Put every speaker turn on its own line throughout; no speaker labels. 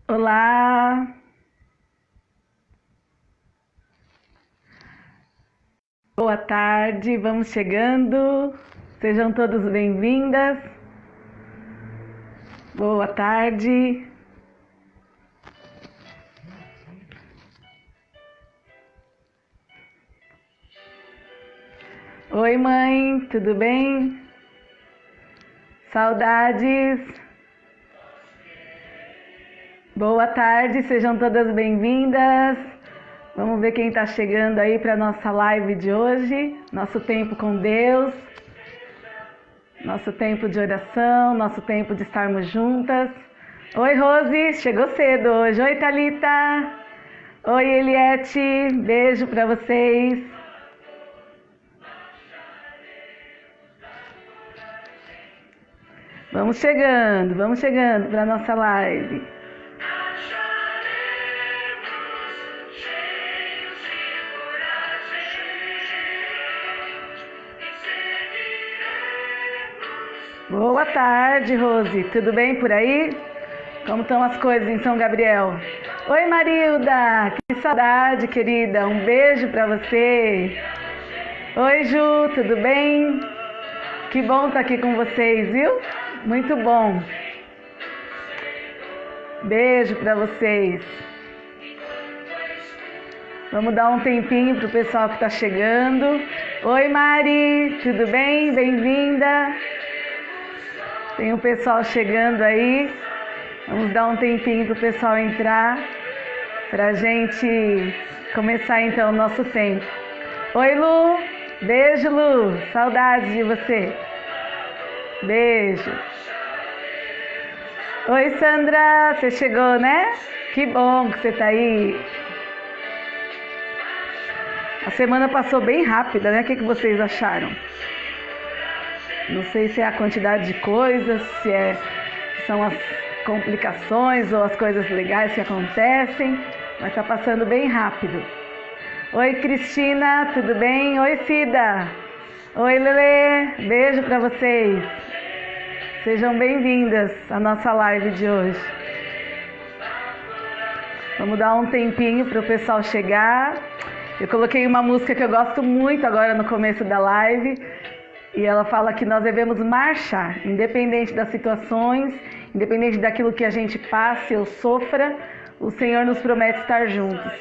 Olá, boa tarde, vamos chegando, sejam todos bem-vindas, boa tarde. Oi, mãe, tudo bem? Saudades. Boa tarde, sejam todas bem-vindas. Vamos ver quem está chegando aí para a nossa live de hoje, nosso tempo com Deus, nosso tempo de oração, nosso tempo de estarmos juntas. Oi, Rose, chegou cedo hoje. Oi, Thalita. Oi, Eliette, beijo para vocês. Vamos chegando para a nossa live. Boa tarde, Rose. Tudo bem por aí? Como estão as coisas em São Gabriel? Oi, Marilda. Que saudade, querida. Um beijo para você. Oi, Ju. Tudo bem? Que bom estar aqui com vocês, viu? Muito bom. Beijo para vocês. Vamos dar um tempinho para o pessoal que está chegando. Oi, Mari. Tudo bem? Bem-vinda. Tem um pessoal chegando aí. Vamos dar um tempinho para o pessoal entrar, para a gente começar então o nosso tempo. Oi, Lu. Beijo, Lu. Saudades de você. Beijo. Oi, Sandra. Você chegou, né? Que bom que você está aí. A semana passou bem rápida, né? O que vocês acharam? Não sei se é a quantidade de coisas, se são as complicações ou as coisas legais que acontecem, mas está passando bem rápido. Oi, Cristina, tudo bem? Oi, Cida. Oi, Lelê, beijo para vocês. Sejam bem-vindas à nossa live de hoje. Vamos dar um tempinho para o pessoal chegar. Eu coloquei uma música que eu gosto muito agora no começo da live. E ela fala que nós devemos marchar, independente das situações, independente daquilo que a gente passe ou sofra, o Senhor nos promete estar juntos.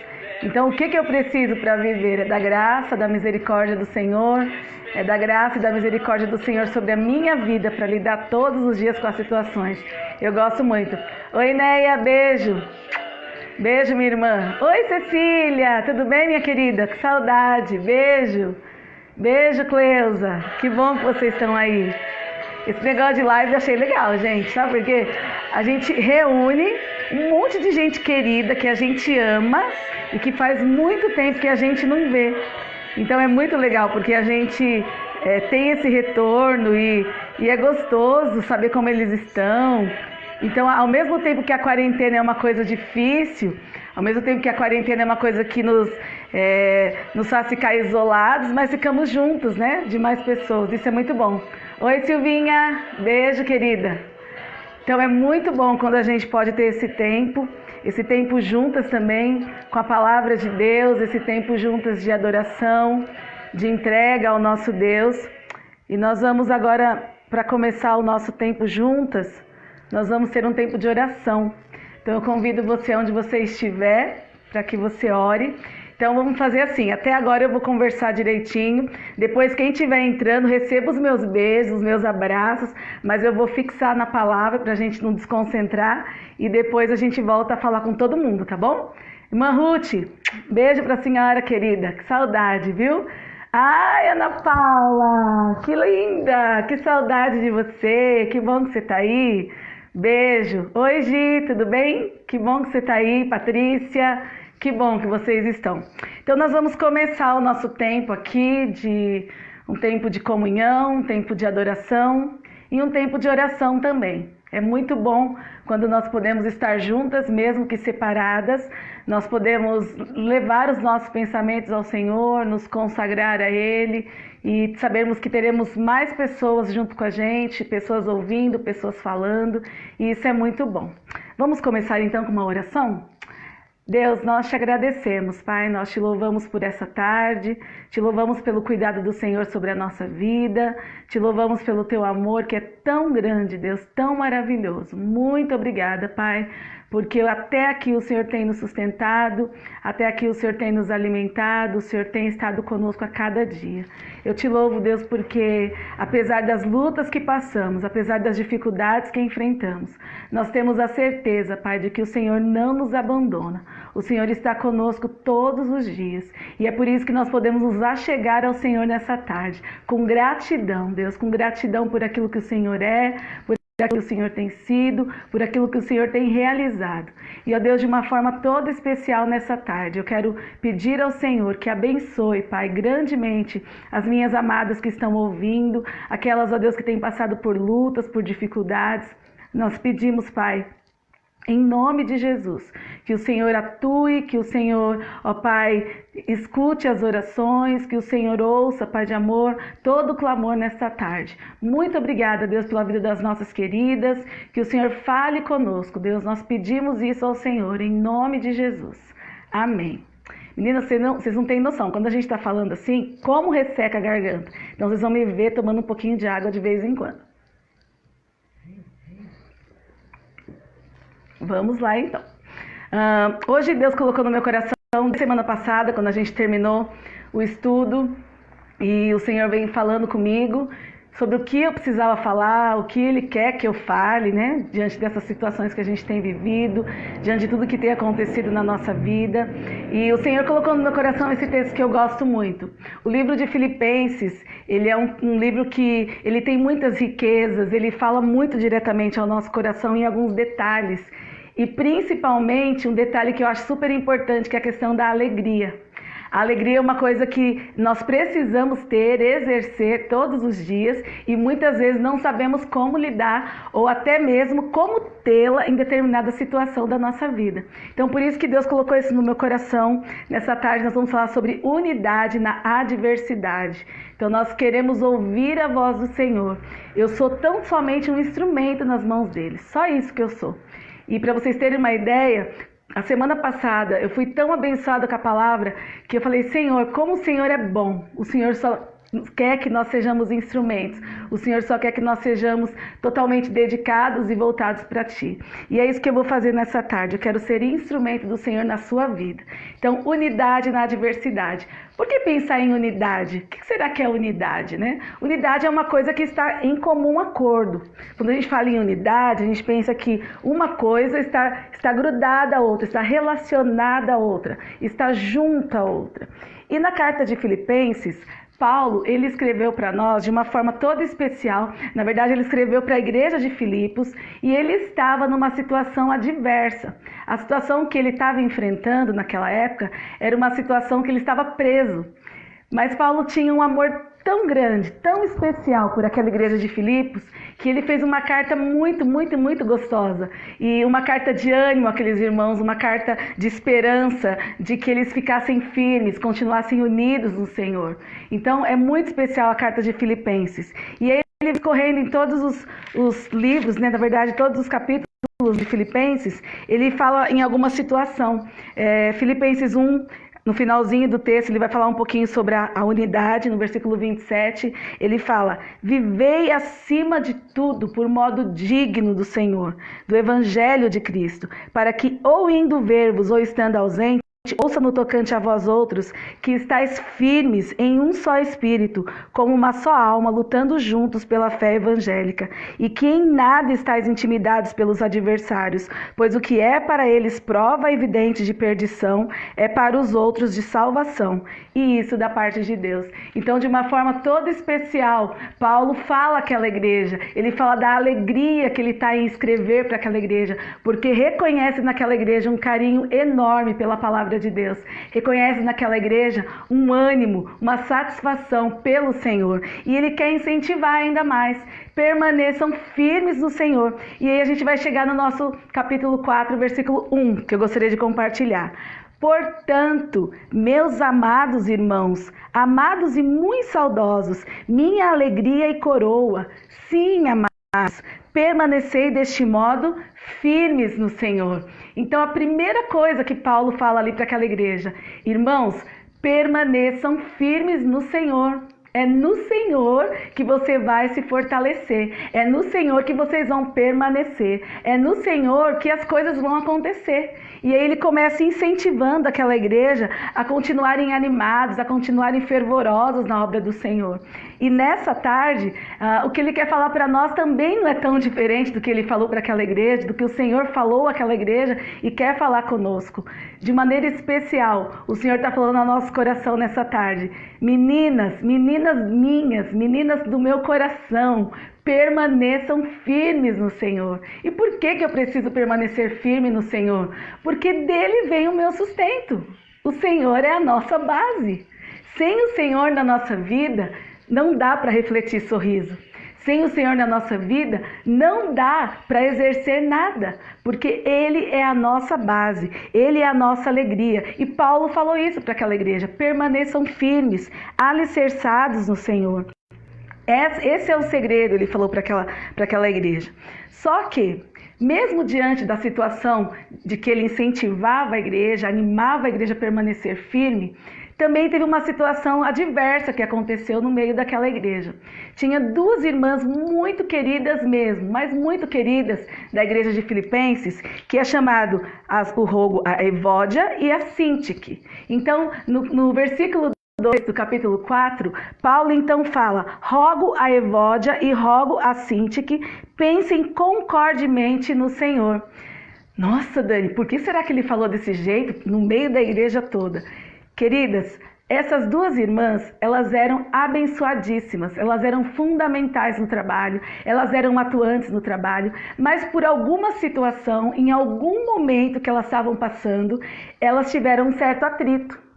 Então, o que eu preciso para viver? É da graça, da misericórdia do Senhor, é da graça e da misericórdia do Senhor sobre a minha vida, para lidar todos os dias com as situações. Eu gosto muito. Oi, Neia, beijo. Beijo, minha irmã. Oi, Cecília, tudo bem, minha querida? Que saudade, beijo. Beijo, Cleusa. Que bom que vocês estão aí. Esse negócio de live eu achei legal, gente. Sabe por quê? A gente reúne um monte de gente querida que a gente ama e que faz muito tempo que a gente não vê. Então é muito legal, porque a gente tem esse retorno e é gostoso saber como eles estão. Então, ao mesmo tempo que a quarentena é uma coisa difícil, ao mesmo tempo que a quarentena é uma coisa que nos faz ficar isolados, mas ficamos juntos, né? De mais pessoas. Isso é muito bom. Oi, Silvinha. Beijo, querida. Então, é muito bom quando a gente pode ter esse tempo juntas também, com a palavra de Deus, esse tempo juntas de adoração, de entrega ao nosso Deus. E nós vamos agora, para começar o nosso tempo juntas, nós vamos ter um tempo de oração. Então eu convido você, onde você estiver, para que você ore. Então vamos fazer assim, até agora eu vou conversar direitinho. Depois quem estiver entrando, receba os meus beijos, os meus abraços, mas eu vou fixar na palavra para a gente não desconcentrar. E depois a gente volta a falar com todo mundo, tá bom? Irmã Ruth, beijo para a senhora querida, que saudade, viu? Ai, Ana Paula, que linda, que saudade de você, que bom que você está aí. Beijo. Oi, Gi, tudo bem? Que bom que você está aí, Patrícia. Que bom que vocês estão. Então, nós vamos começar o nosso tempo aqui, um tempo de comunhão, um tempo de adoração e um tempo de oração também. É muito bom quando nós podemos estar juntas, mesmo que separadas. Nós podemos levar os nossos pensamentos ao Senhor, nos consagrar a Ele e sabermos que teremos mais pessoas junto com a gente, pessoas ouvindo, pessoas falando, e isso é muito bom. Vamos começar então com uma oração? Deus, nós te agradecemos, Pai, nós te louvamos por essa tarde, te louvamos pelo cuidado do Senhor sobre a nossa vida, te louvamos pelo teu amor que é tão grande, Deus, tão maravilhoso. Muito obrigada, Pai, porque até aqui o Senhor tem nos sustentado, até aqui o Senhor tem nos alimentado, o Senhor tem estado conosco a cada dia. Eu te louvo, Deus, porque apesar das lutas que passamos, apesar das dificuldades que enfrentamos, nós temos a certeza, Pai, de que o Senhor não nos abandona. O Senhor está conosco todos os dias. E é por isso que nós podemos nos achegar ao Senhor nessa tarde, com gratidão, Deus, com gratidão por aquilo que o Senhor é, por aquilo que o Senhor tem sido, por aquilo que o Senhor tem realizado. E, ó Deus, de uma forma toda especial nessa tarde, eu quero pedir ao Senhor que abençoe, Pai, grandemente as minhas amadas que estão ouvindo, aquelas, ó Deus, que têm passado por lutas, por dificuldades. Nós pedimos, Pai, em nome de Jesus, que o Senhor atue, que o Senhor, ó Pai, escute as orações, que o Senhor ouça, Pai de amor, todo o clamor nesta tarde. Muito obrigada, Deus, pela vida das nossas queridas, que o Senhor fale conosco, Deus, nós pedimos isso ao Senhor, em nome de Jesus. Amém. Meninas, vocês não têm noção, quando a gente está falando assim, como resseca a garganta. Então vocês vão me ver tomando um pouquinho de água de vez em quando. Vamos lá então. Hoje Deus colocou no meu coração, semana passada, quando a gente terminou o estudo, e o Senhor vem falando comigo sobre o que eu precisava falar, o que Ele quer que eu fale, né? Diante dessas situações que a gente tem vivido, diante de tudo que tem acontecido na nossa vida. E o Senhor colocou no meu coração esse texto que eu gosto muito. O livro de Filipenses, ele é um livro que ele tem muitas riquezas, ele fala muito diretamente ao nosso coração em alguns detalhes. E principalmente um detalhe que eu acho super importante, que é a questão da alegria. A alegria é uma coisa que nós precisamos ter, exercer todos os dias e muitas vezes não sabemos como lidar ou até mesmo como tê-la em determinada situação da nossa vida. Então por isso que Deus colocou isso no meu coração. Nessa tarde nós vamos falar sobre unidade na adversidade. Então nós queremos ouvir a voz do Senhor. Eu sou tão somente um instrumento nas mãos dele, só isso que eu sou. E para vocês terem uma ideia, a semana passada eu fui tão abençoada com a palavra que eu falei, Senhor, como o Senhor é bom, o Senhor só quer que nós sejamos instrumentos, o Senhor só quer que nós sejamos totalmente dedicados e voltados para Ti. E é isso que eu vou fazer nessa tarde, eu quero ser instrumento do Senhor na sua vida. Então, unidade na adversidade. Por que pensar em unidade? O que será que é unidade, né? Unidade é uma coisa que está em comum acordo. Quando a gente fala em unidade, a gente pensa que uma coisa está grudada à outra, está relacionada à outra, está junto à outra. E na carta de Filipenses, Paulo, ele escreveu para nós de uma forma toda especial. Na verdade, ele escreveu para a igreja de Filipos e ele estava numa situação adversa. A situação que ele estava enfrentando naquela época era uma situação que ele estava preso. Mas Paulo tinha um amor tão grande, tão especial por aquela igreja de Filipos, que ele fez uma carta muito, muito, muito gostosa. E uma carta de ânimo àqueles irmãos, uma carta de esperança, de que eles ficassem firmes, continuassem unidos no Senhor. Então é muito especial a carta de Filipenses. E aí ele correndo em todos os livros, né, na verdade todos os capítulos de Filipenses, ele fala em alguma situação. Filipenses 1, no finalzinho do texto, ele vai falar um pouquinho sobre a unidade. No versículo 27, ele fala: vivei acima de tudo por modo digno do Senhor, do Evangelho de Cristo, para que, ou indo ver-vos, ou estando ausente, ouça no tocante a vós outros, que estáis firmes em um só espírito, como uma só alma, lutando juntos pela fé evangélica, e que em nada estáis intimidados pelos adversários, pois o que é para eles prova evidente de perdição, é para os outros de salvação, e isso da parte de Deus. Então, de uma forma toda especial, Paulo fala àquela igreja, ele fala da alegria que ele está em escrever para aquela igreja, porque reconhece naquela igreja um carinho enorme pela palavra de Deus, reconhece naquela igreja um ânimo, uma satisfação pelo Senhor, e ele quer incentivar ainda mais, permaneçam firmes no Senhor. E aí a gente vai chegar no nosso capítulo 4, versículo 1, que eu gostaria de compartilhar. Portanto, meus amados irmãos, amados e muito saudosos, minha alegria e coroa, sim, amados, permanecei deste modo firmes no Senhor. Então a primeira coisa que Paulo fala ali para aquela igreja, irmãos, permaneçam firmes no Senhor. É no Senhor que você vai se fortalecer. É no Senhor que vocês vão permanecer. É no Senhor que as coisas vão acontecer. E aí ele começa incentivando aquela igreja a continuarem animados, a continuarem fervorosos na obra do Senhor. E nessa tarde, o que ele quer falar para nós também não é tão diferente do que ele falou para aquela igreja, do que o Senhor falou àquela igreja e quer falar conosco. De maneira especial, o Senhor está falando ao nosso coração nessa tarde. Meninas, meninas minhas, meninas do meu coração, permaneçam firmes no Senhor. E por que eu preciso permanecer firme no Senhor? Porque dele vem o meu sustento. O Senhor é a nossa base. Sem o Senhor na nossa vida, não dá para refletir sorriso. Sem o Senhor na nossa vida, não dá para exercer nada, porque Ele é a nossa base, Ele é a nossa alegria. E Paulo falou isso para aquela igreja: permaneçam firmes, alicerçados no Senhor. Esse é o segredo, ele falou para aquela igreja. Só que, mesmo diante da situação de que ele incentivava a igreja, animava a igreja a permanecer firme, também teve uma situação adversa que aconteceu no meio daquela igreja. Tinha duas irmãs muito queridas mesmo, mas muito queridas da igreja de Filipenses, que é chamado a Evódia e a Síntique. Então, no versículo 2 do capítulo 4, Paulo então fala: rogo a Evódia e rogo a Síntique, pensem concordemente no Senhor. Nossa, Dani, por que será que ele falou desse jeito no meio da igreja toda? Queridas, essas duas irmãs, elas eram abençoadíssimas, elas eram fundamentais no trabalho, elas eram atuantes no trabalho, mas por alguma situação, em algum momento que elas estavam passando, elas tiveram um certo atrito.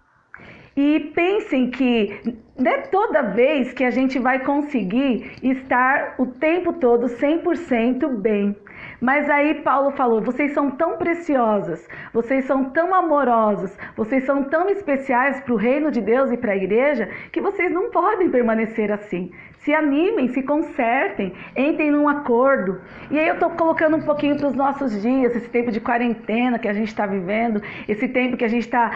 E pensem que não é toda vez que a gente vai conseguir estar o tempo todo 100% bem. Mas aí Paulo falou: vocês são tão preciosas, vocês são tão amorosas, vocês são tão especiais para o reino de Deus e para a igreja, que vocês não podem permanecer assim. Se animem, se consertem, entrem num acordo. E aí eu estou colocando um pouquinho para os nossos dias, esse tempo de quarentena que a gente está vivendo, esse tempo que a gente está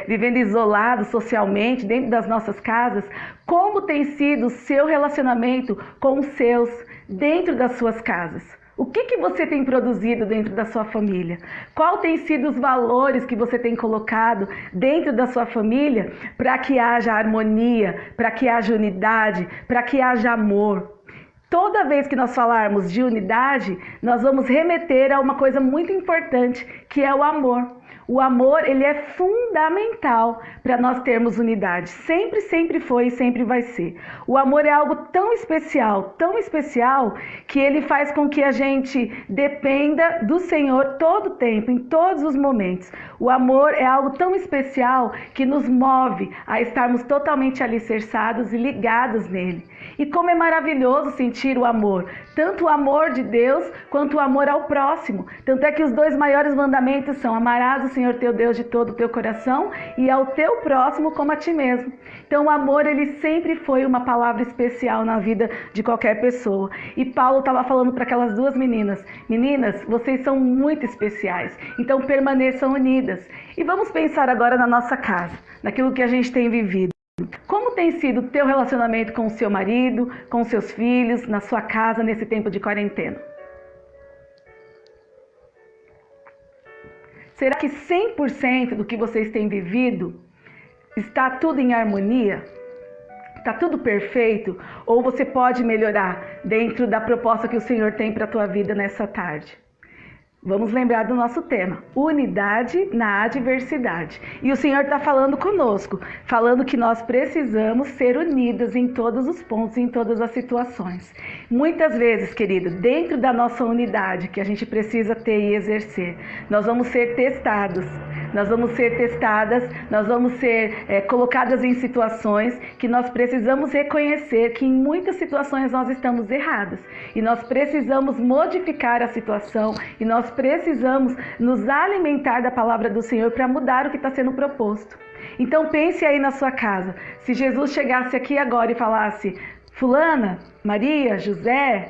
vivendo isolado socialmente, dentro das nossas casas. Como tem sido o seu relacionamento com os seus dentro das suas casas? O que você tem produzido dentro da sua família? Qual tem sido os valores que você tem colocado dentro da sua família para que haja harmonia, para que haja unidade, para que haja amor? Toda vez que nós falarmos de unidade, nós vamos remeter a uma coisa muito importante, que é o amor. O amor, ele é fundamental para nós termos unidade. Sempre, sempre foi e sempre vai ser. O amor é algo tão especial, que ele faz com que a gente dependa do Senhor todo o tempo, em todos os momentos. O amor é algo tão especial que nos move a estarmos totalmente alicerçados e ligados nele. E como é maravilhoso sentir o amor, tanto o amor de Deus quanto o amor ao próximo. Tanto é que os dois maiores mandamentos são: amarás o Senhor teu Deus de todo o teu coração e ao teu próximo como a ti mesmo. Então o amor, ele sempre foi uma palavra especial na vida de qualquer pessoa. E Paulo estava falando para aquelas duas meninas: meninas, vocês são muito especiais, então permaneçam unidas. E vamos pensar agora na nossa casa, naquilo que a gente tem vivido. Como tem sido o teu relacionamento com o seu marido, com os seus filhos, na sua casa, nesse tempo de quarentena? Será que 100% do que vocês têm vivido está tudo em harmonia? Está tudo perfeito? Ou você pode melhorar dentro da proposta que o Senhor tem para a tua vida nessa tarde? Vamos lembrar do nosso tema: unidade na adversidade. E o Senhor está falando conosco, falando que nós precisamos ser unidas em todos os pontos, em todas as situações. Muitas vezes, querido, dentro da nossa unidade que a gente precisa ter e exercer, nós vamos ser testados. Nós vamos ser testadas, nós vamos ser colocadas em situações que nós precisamos reconhecer que em muitas situações nós estamos erradas. E nós precisamos modificar a situação e nós precisamos nos alimentar da palavra do Senhor para mudar o que está sendo proposto. Então pense aí na sua casa. Se Jesus chegasse aqui agora e falasse: fulana, Maria, José,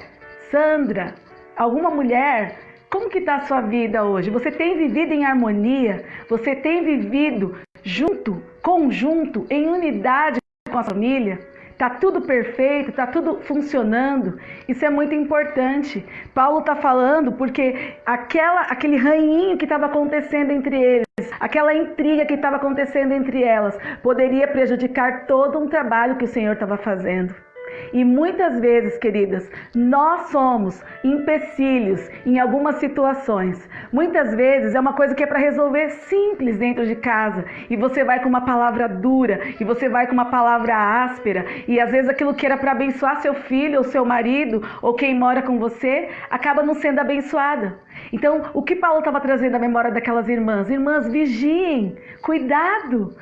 Sandra, alguma mulher, como que está a sua vida hoje? Você tem vivido em harmonia? Você tem vivido junto, conjunto, em unidade com a família? Está tudo perfeito, está tudo funcionando. Isso é muito importante. Paulo está falando porque aquele ranhinho que estava acontecendo entre eles, aquela intriga que estava acontecendo entre elas, poderia prejudicar todo um trabalho que o Senhor estava fazendo. E muitas vezes, queridas, nós somos empecilhos em algumas situações. Muitas vezes é uma coisa que é para resolver simples dentro de casa, e você vai com uma palavra dura, e você vai com uma palavra áspera, e às vezes aquilo que era para abençoar seu filho, ou seu marido, ou quem mora com você, acaba não sendo abençoada. Então, o que Paulo estava trazendo à memória daquelas irmãs? Irmãs, vigiem, cuidado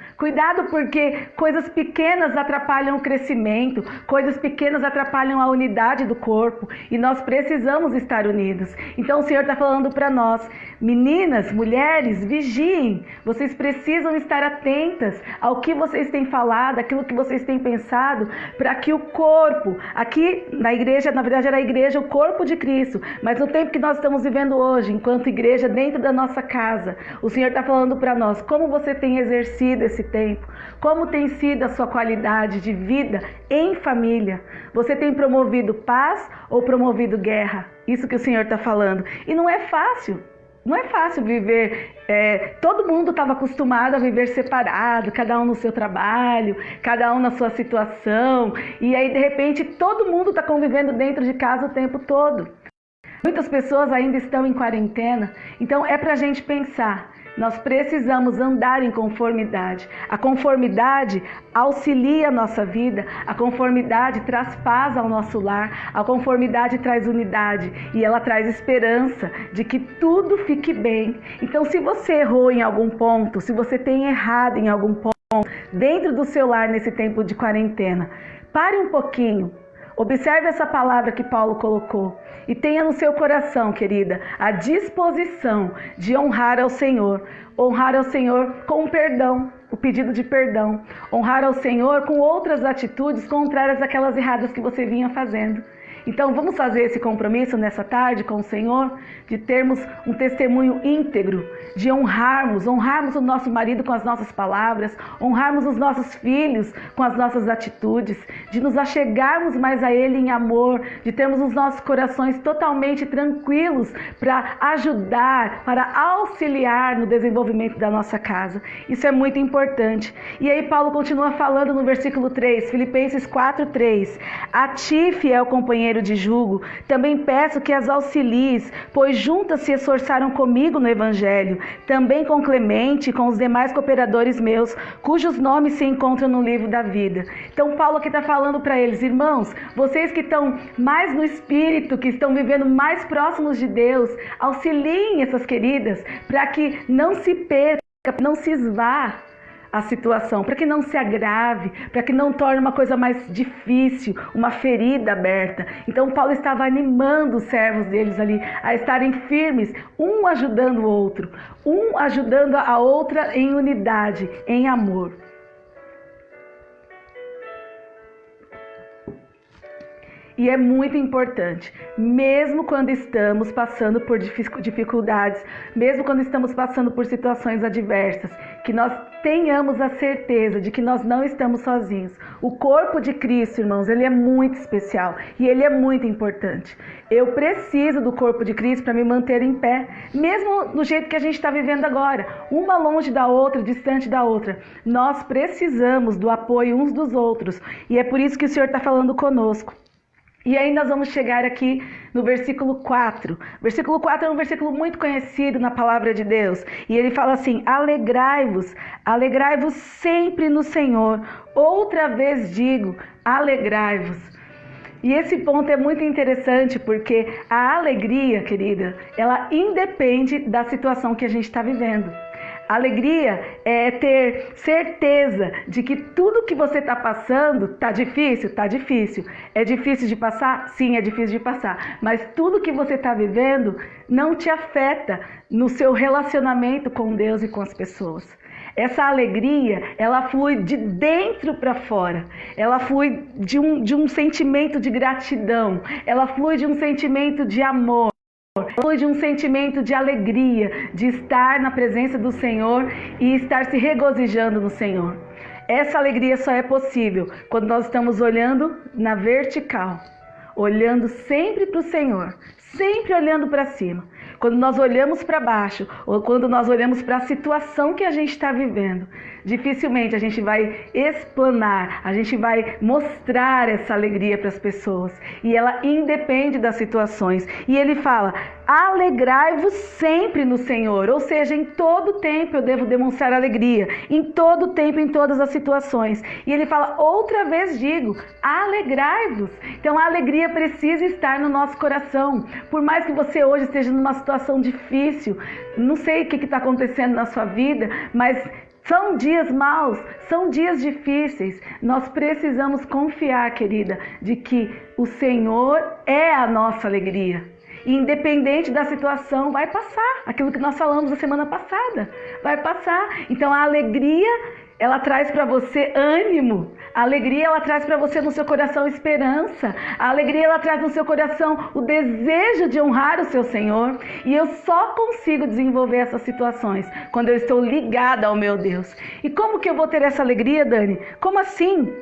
porque coisas pequenas atrapalham o crescimento, coisas pequenas atrapalham a unidade do corpo, e nós precisamos estar unidos. Então o Senhor está falando para nós, meninas, mulheres, vigiem, vocês precisam estar atentas ao que vocês têm falado, aquilo que vocês têm pensado, para que o corpo, aqui na igreja, na verdade era a igreja, o corpo de Cristo, mas no tempo que nós estamos vivendo hoje, enquanto igreja dentro da nossa casa, o Senhor está falando para nós, como você tem exercido esse tempo, como tem sido a sua qualidade de vida em família. Você tem promovido paz ou promovido guerra? Isso que o Senhor está falando. E não é fácil. Não é fácil viver, todo mundo estava acostumado a viver separado, cada um no seu trabalho, cada um na sua situação, e aí de repente todo mundo está convivendo dentro de casa o tempo todo. Muitas pessoas ainda estão em quarentena, então é para a gente pensar. Nós precisamos andar em conformidade. A conformidade auxilia a nossa vida, a conformidade traz paz ao nosso lar, a conformidade traz unidade e ela traz esperança de que tudo fique bem. Então, se você errou em algum ponto, se você tem errado em algum ponto dentro do seu lar nesse tempo de quarentena, pare um pouquinho. Observe essa palavra que Paulo colocou e tenha no seu coração, querida, a disposição de honrar ao Senhor com o perdão, o pedido de perdão, honrar ao Senhor com outras atitudes contrárias àquelas erradas que você vinha fazendo. Então vamos fazer esse compromisso nessa tarde com o Senhor, de termos um testemunho íntegro, de honrarmos o nosso marido com as nossas palavras, honrarmos os nossos filhos com as nossas atitudes, de nos achegarmos mais a Ele em amor, de termos os nossos corações totalmente tranquilos para ajudar, para auxiliar no desenvolvimento da nossa casa. Isso é muito importante. E aí Paulo continua falando no versículo 3, Filipenses 4:3, a ti, fiel companheiro de jugo, também peço que as auxilies, pois juntas se esforçaram comigo no Evangelho, também com Clemente e com os demais cooperadores meus, cujos nomes se encontram no livro da vida. Então Paulo aqui está falando para eles, irmãos, vocês que estão mais no Espírito, que estão vivendo mais próximos de Deus, auxiliem essas queridas, para que não se perca, não se esvá a situação, para que não se agrave, para que não torne uma coisa mais difícil, uma ferida aberta. Então Paulo estava animando os servos deles ali a estarem firmes, um ajudando o outro, um ajudando a outra em unidade, em amor. E é muito importante, mesmo quando estamos passando por dificuldades, mesmo quando estamos passando por situações adversas, que nós tenhamos a certeza de que nós não estamos sozinhos. O corpo de Cristo, irmãos, ele é muito especial e ele é muito importante. Eu preciso do corpo de Cristo para me manter em pé, mesmo do jeito que a gente está vivendo agora, uma longe da outra, distante da outra. Nós precisamos do apoio uns dos outros e é por isso que o Senhor está falando conosco. E aí nós vamos chegar aqui no versículo 4. Versículo 4 é um versículo muito conhecido na palavra de Deus. E ele fala assim, alegrai-vos sempre no Senhor. Outra vez digo, alegrai-vos. E esse ponto é muito interessante porque a alegria, querida, ela independe da situação que a gente está vivendo. Alegria é ter certeza de que tudo que você está passando está difícil? Está difícil. É difícil de passar? Sim, é difícil de passar. Mas tudo que você está vivendo não te afeta no seu relacionamento com Deus e com as pessoas. Essa alegria, ela flui de dentro para fora. Ela flui de um sentimento de gratidão. Ela flui de um sentimento de amor. flui de um sentimento de alegria, de estar na presença do Senhor e estar se regozijando no Senhor. Essa alegria só é possível quando nós estamos olhando na vertical, olhando sempre para o Senhor, sempre olhando para cima. Quando nós olhamos para baixo, ou quando nós olhamos para a situação que a gente está vivendo, dificilmente a gente vai explanar, a gente vai mostrar essa alegria para as pessoas. E ela independe das situações. E ele fala, alegrai-vos sempre no Senhor. Ou seja, em todo tempo eu devo demonstrar alegria. Em todo tempo, em todas as situações. E ele fala, outra vez digo, alegrai-vos. Então a alegria precisa estar no nosso coração. Por mais que você hoje esteja numa situação difícil, não sei o que está acontecendo na sua vida, mas são dias maus, são dias difíceis. Nós precisamos confiar, querida, de que o Senhor é a nossa alegria. E independente da situação, vai passar. Aquilo que nós falamos na semana passada, vai passar. Então a alegria, ela traz para você ânimo. A alegria, ela traz para você no seu coração esperança. A alegria, ela traz no seu coração o desejo de honrar o seu Senhor. E eu só consigo desenvolver essas situações quando eu estou ligada ao meu Deus. E como que eu vou ter essa alegria, Dani? Como assim?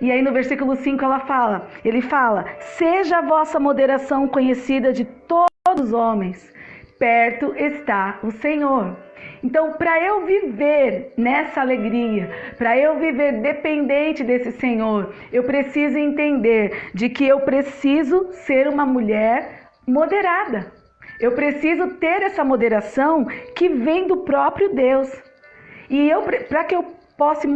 E aí no versículo 5 ele fala, seja a vossa moderação conhecida de todos os homens, perto está o Senhor. Então, para eu viver nessa alegria, para eu viver dependente desse Senhor, eu preciso entender de que eu preciso ser uma mulher moderada. Eu preciso ter essa moderação que vem do próprio Deus. E para que eu possa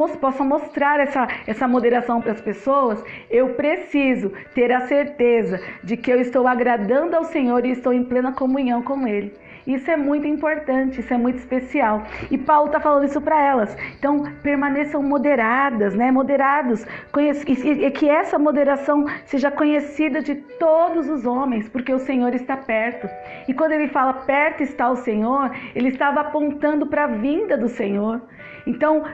mostrar essa moderação para as pessoas, eu preciso ter a certeza de que eu estou agradando ao Senhor e estou em plena comunhão com Ele. Isso é muito importante, isso é muito especial. E Paulo está falando isso para elas. Então, permaneçam moderadas, né? Moderados. E que essa moderação seja conhecida de todos os homens, porque o Senhor está perto. E quando ele fala perto está o Senhor, ele estava apontando para a vinda do Senhor. Então,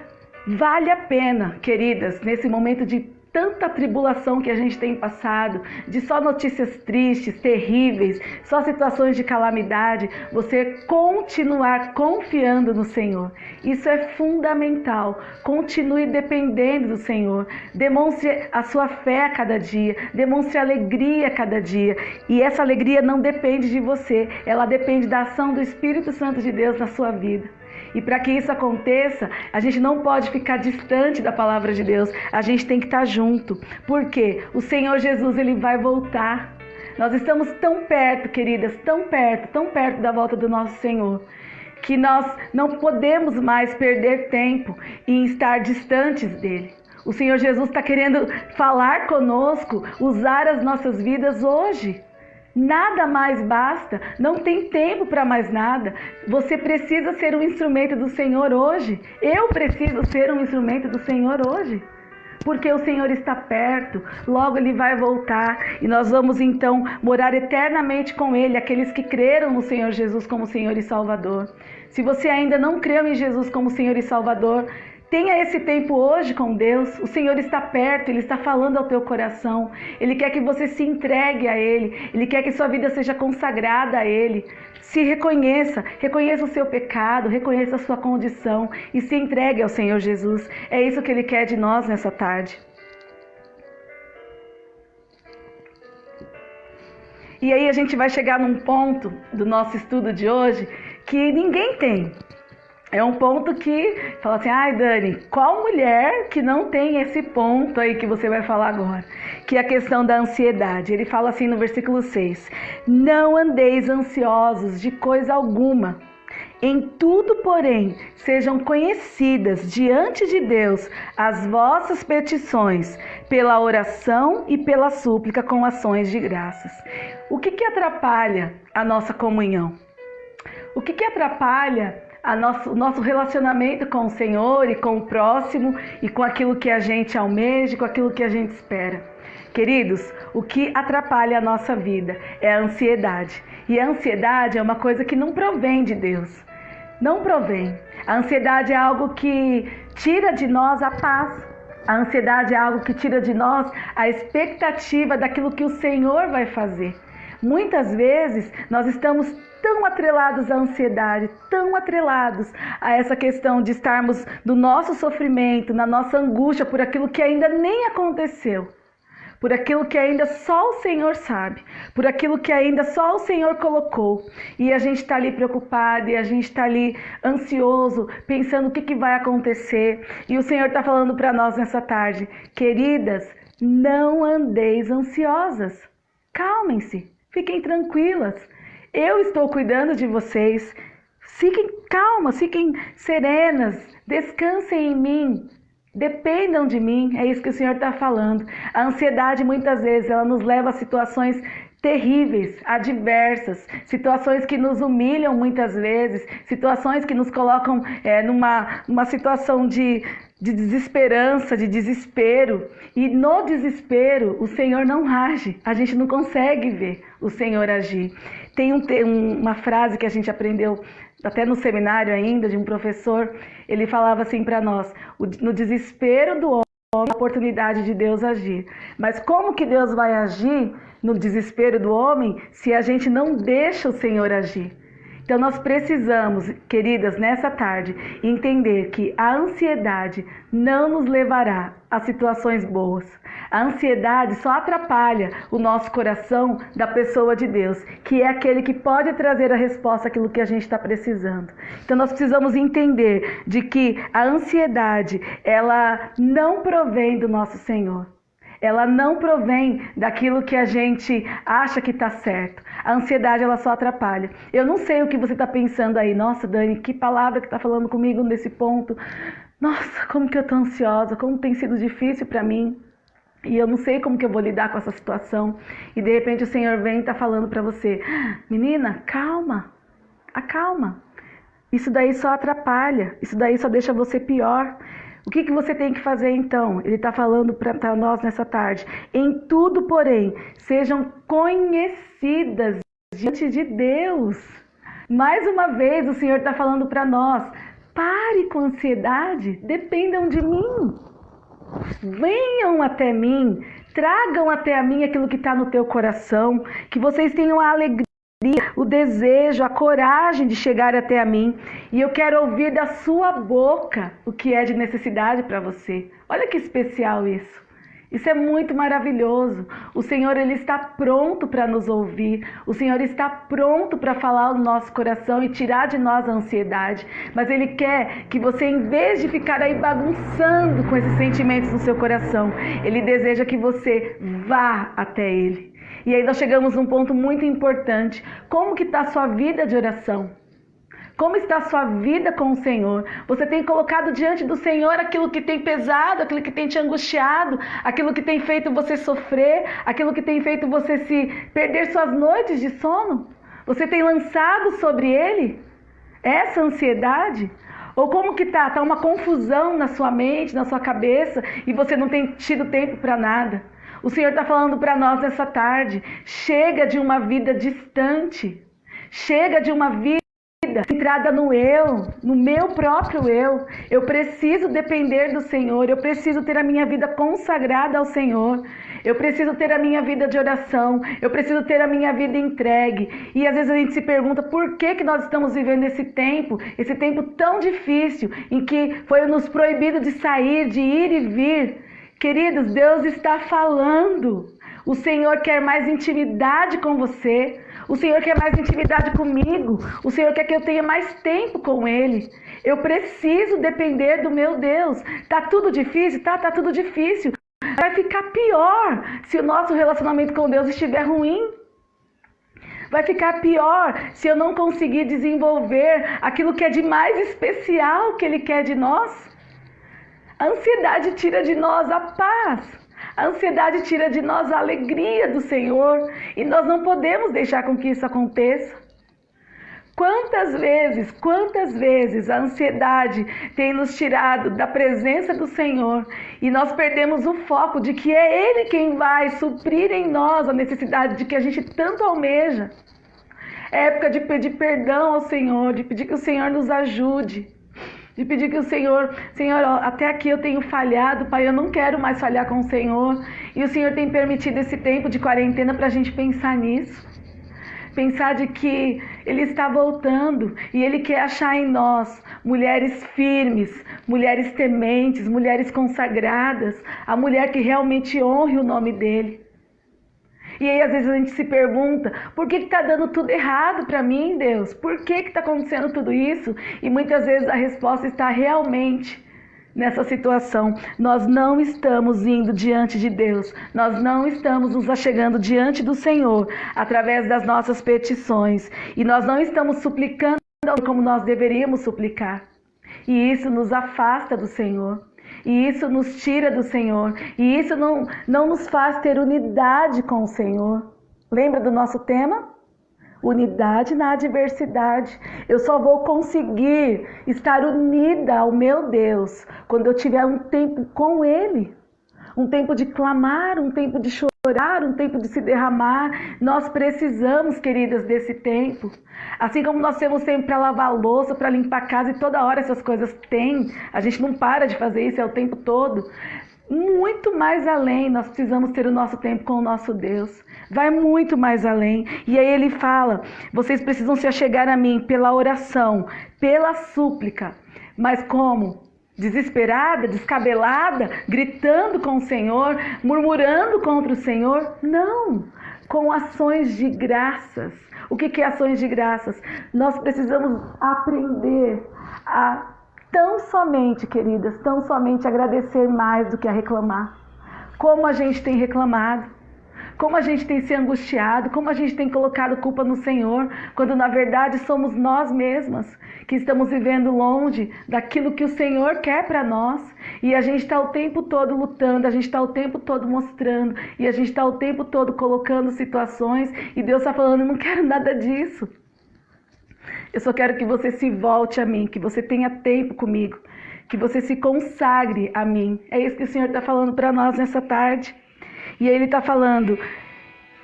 vale a pena, queridas, nesse momento de tanta tribulação que a gente tem passado, de só notícias tristes, terríveis, só situações de calamidade, você continuar confiando no Senhor. Isso é fundamental. Continue dependendo do Senhor. Demonstre a sua fé a cada dia. Demonstre alegria a cada dia. E essa alegria não depende de você. Ela depende da ação do Espírito Santo de Deus na sua vida. E para que isso aconteça, a gente não pode ficar distante da palavra de Deus. A gente tem que estar junto. Por quê? O Senhor Jesus, ele vai voltar. Nós estamos tão perto, queridas, tão perto da volta do nosso Senhor, que nós não podemos mais perder tempo em estar distantes dele. O Senhor Jesus está querendo falar conosco, usar as nossas vidas hoje. Nada mais basta, não tem tempo para mais nada. Você precisa ser um instrumento do Senhor hoje. Eu preciso ser um instrumento do Senhor hoje. Porque o Senhor está perto, logo Ele vai voltar e nós vamos então morar eternamente com Ele, aqueles que creram no Senhor Jesus como Senhor e Salvador. Se você ainda não creu em Jesus como Senhor e Salvador, tenha esse tempo hoje com Deus. O Senhor está perto, Ele está falando ao teu coração. Ele quer que você se entregue a Ele. Ele quer que sua vida seja consagrada a Ele. Se reconheça o seu pecado, reconheça a sua condição e se entregue ao Senhor Jesus. É isso que Ele quer de nós nessa tarde. E aí a gente vai chegar num ponto do nosso estudo de hoje que ninguém tem. É um ponto que fala assim, ai Dani, qual mulher que não tem esse ponto aí que você vai falar agora? Que é a questão da ansiedade. Ele fala assim no versículo 6, não andeis ansiosos de coisa alguma. Em tudo, porém, sejam conhecidas diante de Deus as vossas petições, pela oração e pela súplica com ações de graças. O que atrapalha a nossa comunhão? O que atrapalha o nosso relacionamento com o Senhor e com o próximo e com aquilo que a gente almeja, com aquilo que a gente espera? Queridos, o que atrapalha a nossa vida é a ansiedade. E a ansiedade é uma coisa que não provém de Deus. Não provém. A ansiedade é algo que tira de nós a paz. A ansiedade é algo que tira de nós a expectativa daquilo que o Senhor vai fazer. Muitas vezes nós estamos tão atrelados à ansiedade, tão atrelados a essa questão de estarmos no nosso sofrimento, na nossa angústia por aquilo que ainda nem aconteceu, por aquilo que ainda só o Senhor sabe, por aquilo que ainda só o Senhor colocou. E a gente está ali preocupado, e a gente está ali ansioso, pensando o que vai acontecer. E o Senhor está falando para nós nessa tarde: queridas, não andeis ansiosas. Calmem-se, fiquem tranquilas. Eu estou cuidando de vocês. Fiquem calmas, fiquem serenas, descansem em mim. Dependam de mim, é isso que o Senhor está falando. A ansiedade muitas vezes ela nos leva a situações terríveis, adversas, situações que nos humilham muitas vezes, situações que nos colocam numa situação de desesperança, de desespero. E no desespero o Senhor não age, a gente não consegue ver o Senhor agir. Tem uma frase que a gente aprendeu até no seminário ainda, de um professor. Ele falava assim para nós: no desespero do homem, a oportunidade de Deus agir. Mas como que Deus vai agir no desespero do homem se a gente não deixa o Senhor agir? Então nós precisamos, queridas, nessa tarde, entender que a ansiedade não nos levará a situações boas. A ansiedade só atrapalha o nosso coração da pessoa de Deus, que é aquele que pode trazer a resposta àquilo que a gente está precisando. Então nós precisamos entender de que a ansiedade, ela não provém do nosso Senhor. Ela não provém daquilo que a gente acha que está certo. A ansiedade, ela só atrapalha. Eu não sei o que você está pensando aí. Nossa, Dani, que palavra que está falando comigo nesse ponto. Nossa, como que eu estou ansiosa, como tem sido difícil para mim. E eu não sei como que eu vou lidar com essa situação. E de repente o Senhor vem e está falando para você: menina, calma, acalma. Isso daí só atrapalha, isso daí só deixa você pior. O que você tem que fazer então? Ele está falando para nós nessa tarde: em tudo, porém, sejam conhecidas diante de Deus. Mais uma vez, o Senhor está falando para nós: pare com a ansiedade, dependam de mim. Venham até mim, tragam até a mim aquilo que está no teu coração, que vocês tenham a alegria, o desejo, a coragem de chegar até a mim. E eu quero ouvir da sua boca o que é de necessidade para você. Olha que especial isso. Isso é muito maravilhoso. O Senhor, Ele está pronto para nos ouvir. O Senhor está pronto para falar no nosso coração e tirar de nós a ansiedade. Mas Ele quer que você, em vez de ficar aí bagunçando com esses sentimentos no seu coração, Ele deseja que você vá até Ele. E aí nós chegamos num ponto muito importante. Como que está a sua vida de oração? Como está a sua vida com o Senhor? Você tem colocado diante do Senhor aquilo que tem pesado, aquilo que tem te angustiado, aquilo que tem feito você sofrer, aquilo que tem feito você se perder suas noites de sono? Você tem lançado sobre Ele essa ansiedade? Ou como que tá? Tá uma confusão na sua mente, na sua cabeça, e você não tem tido tempo para nada? O Senhor está falando para nós nessa tarde: chega de uma vida distante, chega de uma vida centrada no eu, no meu próprio eu. Eu preciso depender do Senhor, eu preciso ter a minha vida consagrada ao Senhor, eu preciso ter a minha vida de oração, eu preciso ter a minha vida entregue. E às vezes a gente se pergunta por que nós estamos vivendo esse tempo tão difícil, em que foi nos proibido de sair, de ir e vir. Queridos, Deus está falando. O Senhor quer mais intimidade com você. O Senhor quer mais intimidade comigo. O Senhor quer que eu tenha mais tempo com Ele. Eu preciso depender do meu Deus. Tá tudo difícil? Tá tudo difícil. Vai ficar pior se o nosso relacionamento com Deus estiver ruim. Vai ficar pior se eu não conseguir desenvolver aquilo que é de mais especial que Ele quer de nós. A ansiedade tira de nós a paz. A ansiedade tira de nós a alegria do Senhor. E nós não podemos deixar com que isso aconteça. Quantas vezes a ansiedade tem nos tirado da presença do Senhor e nós perdemos o foco de que é Ele quem vai suprir em nós a necessidade de que a gente tanto almeja. É época de pedir perdão ao Senhor, de pedir que o Senhor nos ajude. De pedir que o Senhor, até aqui eu tenho falhado, Pai, eu não quero mais falhar com o Senhor. E o Senhor tem permitido esse tempo de quarentena para a gente pensar nisso. Pensar de que Ele está voltando e Ele quer achar em nós mulheres firmes, mulheres tementes, mulheres consagradas, a mulher que realmente honre o nome dEle. E aí às vezes a gente se pergunta, por que está dando tudo errado para mim, Deus? Por que está acontecendo tudo isso? E muitas vezes a resposta está realmente nessa situação. Nós não estamos indo diante de Deus, nós não estamos nos achegando diante do Senhor através das nossas petições. E nós não estamos suplicando como nós deveríamos suplicar. E isso nos afasta do Senhor. E isso nos tira do Senhor. E isso não nos faz ter unidade com o Senhor. Lembra do nosso tema? Unidade na adversidade. Eu só vou conseguir estar unida ao meu Deus quando eu tiver um tempo com Ele. Um tempo de clamar, um tempo de chorar, um tempo de se derramar. Nós precisamos, queridas, desse tempo. Assim como nós temos tempo para lavar a louça, para limpar a casa, e toda hora essas coisas tem. A gente não para de fazer isso, é o tempo todo. Muito mais além, nós precisamos ter o nosso tempo com o nosso Deus. Vai muito mais além. E aí ele fala, vocês precisam se achegar a mim pela oração, pela súplica. Mas como? Desesperada, descabelada, gritando com o Senhor, murmurando contra o Senhor? Não, com ações de graças. O que é ações de graças? Nós precisamos aprender a tão somente, queridas, tão somente agradecer mais do que a reclamar. Como a gente tem reclamado, como a gente tem se angustiado, como a gente tem colocado culpa no Senhor, quando na verdade somos nós mesmas que estamos vivendo longe daquilo que o Senhor quer para nós. E a gente está o tempo todo lutando, a gente está o tempo todo mostrando, e a gente está o tempo todo colocando situações, e Deus está falando, eu não quero nada disso. Eu só quero que você se volte a mim, que você tenha tempo comigo, que você se consagre a mim. É isso que o Senhor está falando para nós nessa tarde. E aí ele está falando,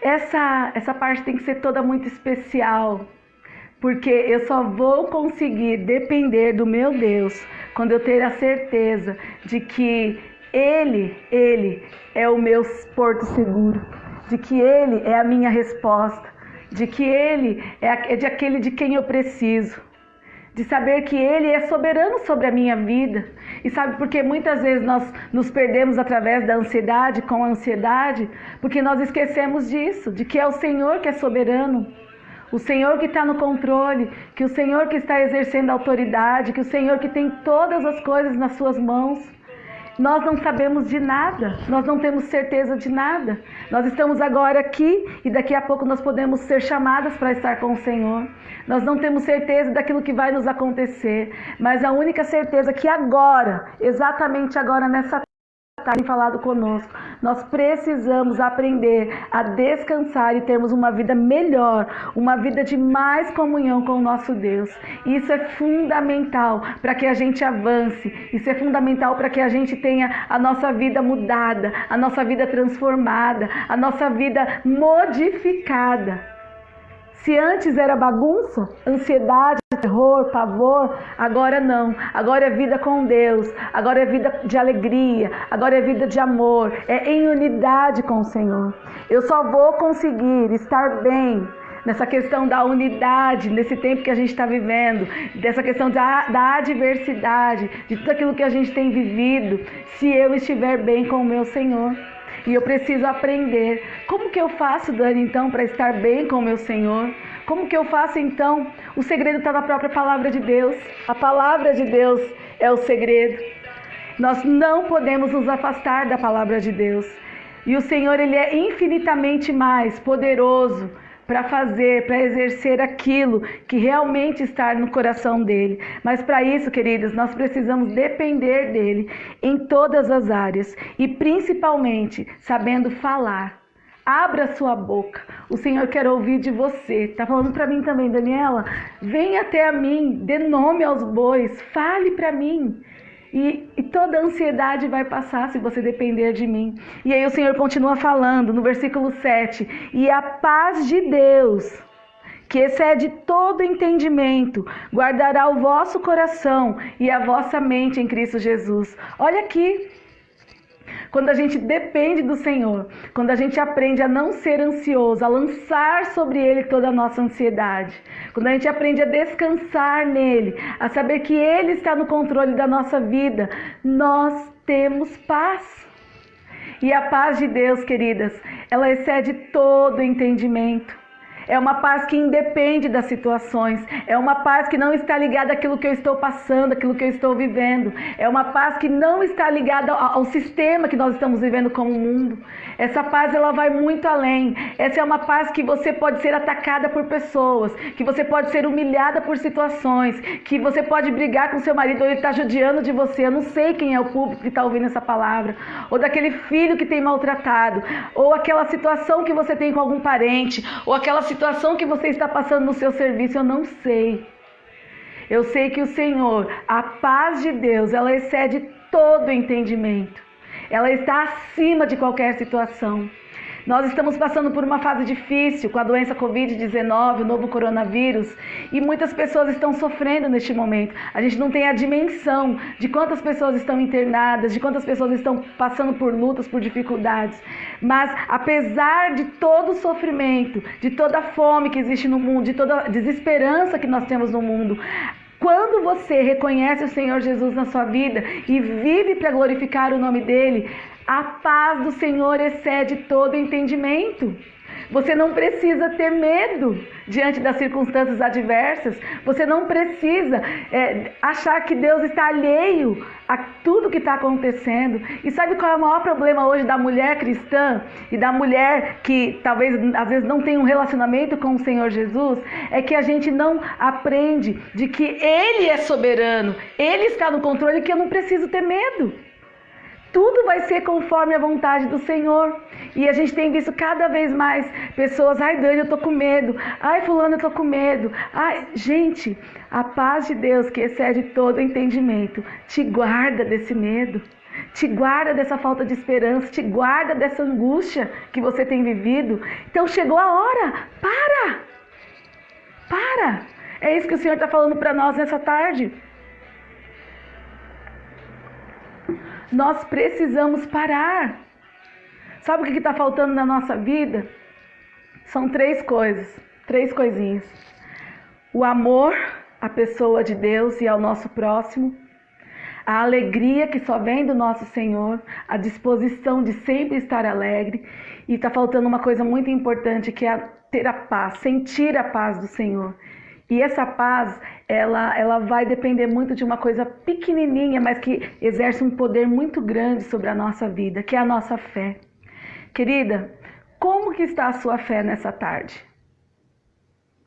essa parte tem que ser toda muito especial, porque eu só vou conseguir depender do meu Deus quando eu ter a certeza de que Ele é o meu porto seguro, de que Ele é a minha resposta, de que Ele é de aquele de quem eu preciso, de saber que Ele é soberano sobre a minha vida. E sabe por que muitas vezes nós nos perdemos através da ansiedade, com a ansiedade? Porque nós esquecemos disso, de que é o Senhor que é soberano, o Senhor que está no controle, que o Senhor que está exercendo a autoridade, que o Senhor que tem todas as coisas nas suas mãos. Nós não sabemos de nada, nós não temos certeza de nada. Nós estamos agora aqui e daqui a pouco nós podemos ser chamadas para estar com o Senhor. Nós não temos certeza daquilo que vai nos acontecer, mas a única certeza é que agora, exatamente agora nessa tem falado conosco, nós precisamos aprender a descansar e termos uma vida melhor, uma vida de mais comunhão com o nosso Deus. Isso é fundamental para que a gente avance, isso é fundamental para que a gente tenha a nossa vida mudada, a nossa vida transformada, a nossa vida modificada. Se antes era bagunça, ansiedade, terror, pavor, agora não. Agora é vida com Deus, agora é vida de alegria, agora é vida de amor, é em unidade com o Senhor. Eu só vou conseguir estar bem nessa questão da unidade, nesse tempo que a gente está vivendo, dessa questão da adversidade, de tudo aquilo que a gente tem vivido, se eu estiver bem com o meu Senhor. E eu preciso aprender. Como que eu faço, Dani, então, para estar bem com o meu Senhor? Como que eu faço, então? O segredo está na própria palavra de Deus. A palavra de Deus é o segredo. Nós não podemos nos afastar da palavra de Deus. E o Senhor, Ele é infinitamente mais poderoso para fazer, para exercer aquilo que realmente está no coração dele. Mas para isso, queridas, nós precisamos depender dele em todas as áreas e principalmente sabendo falar. Abra sua boca, o Senhor quer ouvir de você. Está falando para mim também, Daniela? Venha até a mim, dê nome aos bois, fale para mim. E toda a ansiedade vai passar se você depender de mim. E aí o Senhor continua falando no versículo 7. E a paz de Deus, que excede todo entendimento, guardará o vosso coração e a vossa mente em Cristo Jesus. Olha aqui. quando a gente depende do Senhor, quando a gente aprende a não ser ansioso, a lançar sobre Ele toda a nossa ansiedade, quando a gente aprende a descansar nele, a saber que Ele está no controle da nossa vida, nós temos paz. E a paz de Deus, queridas, ela excede todo entendimento. É uma paz que independe das situações. É uma paz que não está ligada àquilo que eu estou passando, àquilo que eu estou vivendo. É uma paz que não está ligada ao sistema que nós estamos vivendo como mundo. Essa paz, ela vai muito além. Essa é uma paz que você pode ser atacada por pessoas, que você pode ser humilhada por situações, que você pode brigar com seu marido ou ele está judiando de você. Eu não sei quem é o público que está ouvindo essa palavra. Ou daquele filho que tem maltratado. Ou aquela situação que você tem com algum parente. Ou aquela situação que você está passando no seu serviço, eu não sei. Eu sei que o Senhor, a paz de Deus, ela excede todo entendimento. Ela está acima de qualquer situação. Nós estamos passando por uma fase difícil com a doença Covid-19, o novo coronavírus, e muitas pessoas estão sofrendo neste momento. A gente não tem a dimensão de quantas pessoas estão internadas, de quantas pessoas estão passando por lutas, por dificuldades. Mas apesar de todo o sofrimento, de toda a fome que existe no mundo, de toda a desesperança que nós temos no mundo, quando você reconhece o Senhor Jesus na sua vida e vive para glorificar o nome dele, a paz do Senhor excede todo entendimento. Você não precisa ter medo diante das circunstâncias adversas. Você não precisa achar que Deus está alheio a tudo que está acontecendo. E sabe qual é o maior problema hoje da mulher cristã e da mulher que talvez às vezes não tem um relacionamento com o Senhor Jesus? É que a gente não aprende de que Ele é soberano, Ele está no controle e que eu não preciso ter medo. Tudo vai ser conforme a vontade do Senhor. E a gente tem visto cada vez mais pessoas, ai Dani, eu tô com medo, ai fulano, eu tô com medo. Ai, gente, a paz de Deus que excede todo entendimento, te guarda desse medo, te guarda dessa falta de esperança, te guarda dessa angústia que você tem vivido. Então chegou a hora, para. É isso que o Senhor está falando para nós nessa tarde. Nós precisamos parar. Sabe o que está faltando na nossa vida? São 3 coisas, 3 coisinhas. O amor à pessoa de Deus e ao nosso próximo, a alegria que só vem do nosso Senhor, a disposição de sempre estar alegre, e está faltando uma coisa muito importante, que é ter a paz, sentir a paz do Senhor. E essa paz, ela vai depender muito de uma coisa pequenininha, mas que exerce um poder muito grande sobre a nossa vida, que é a nossa fé. Querida, como que está a sua fé nessa tarde?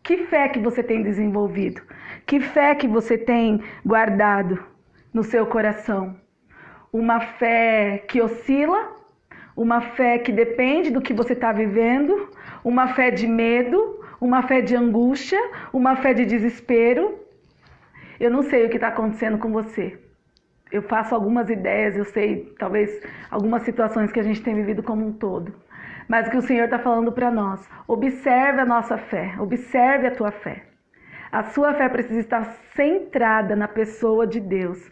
Que fé que você tem desenvolvido? Que fé que você tem guardado no seu coração? Uma fé que oscila? Uma fé que depende do que você está vivendo? Uma fé de medo? Uma fé de angústia, uma fé de desespero? Eu não sei o que está acontecendo com você. Eu faço algumas ideias, eu sei talvez algumas situações que a gente tem vivido como um todo. Mas o que o Senhor está falando para nós, observe a nossa fé, observe a tua fé. A sua fé precisa estar centrada na pessoa de Deus.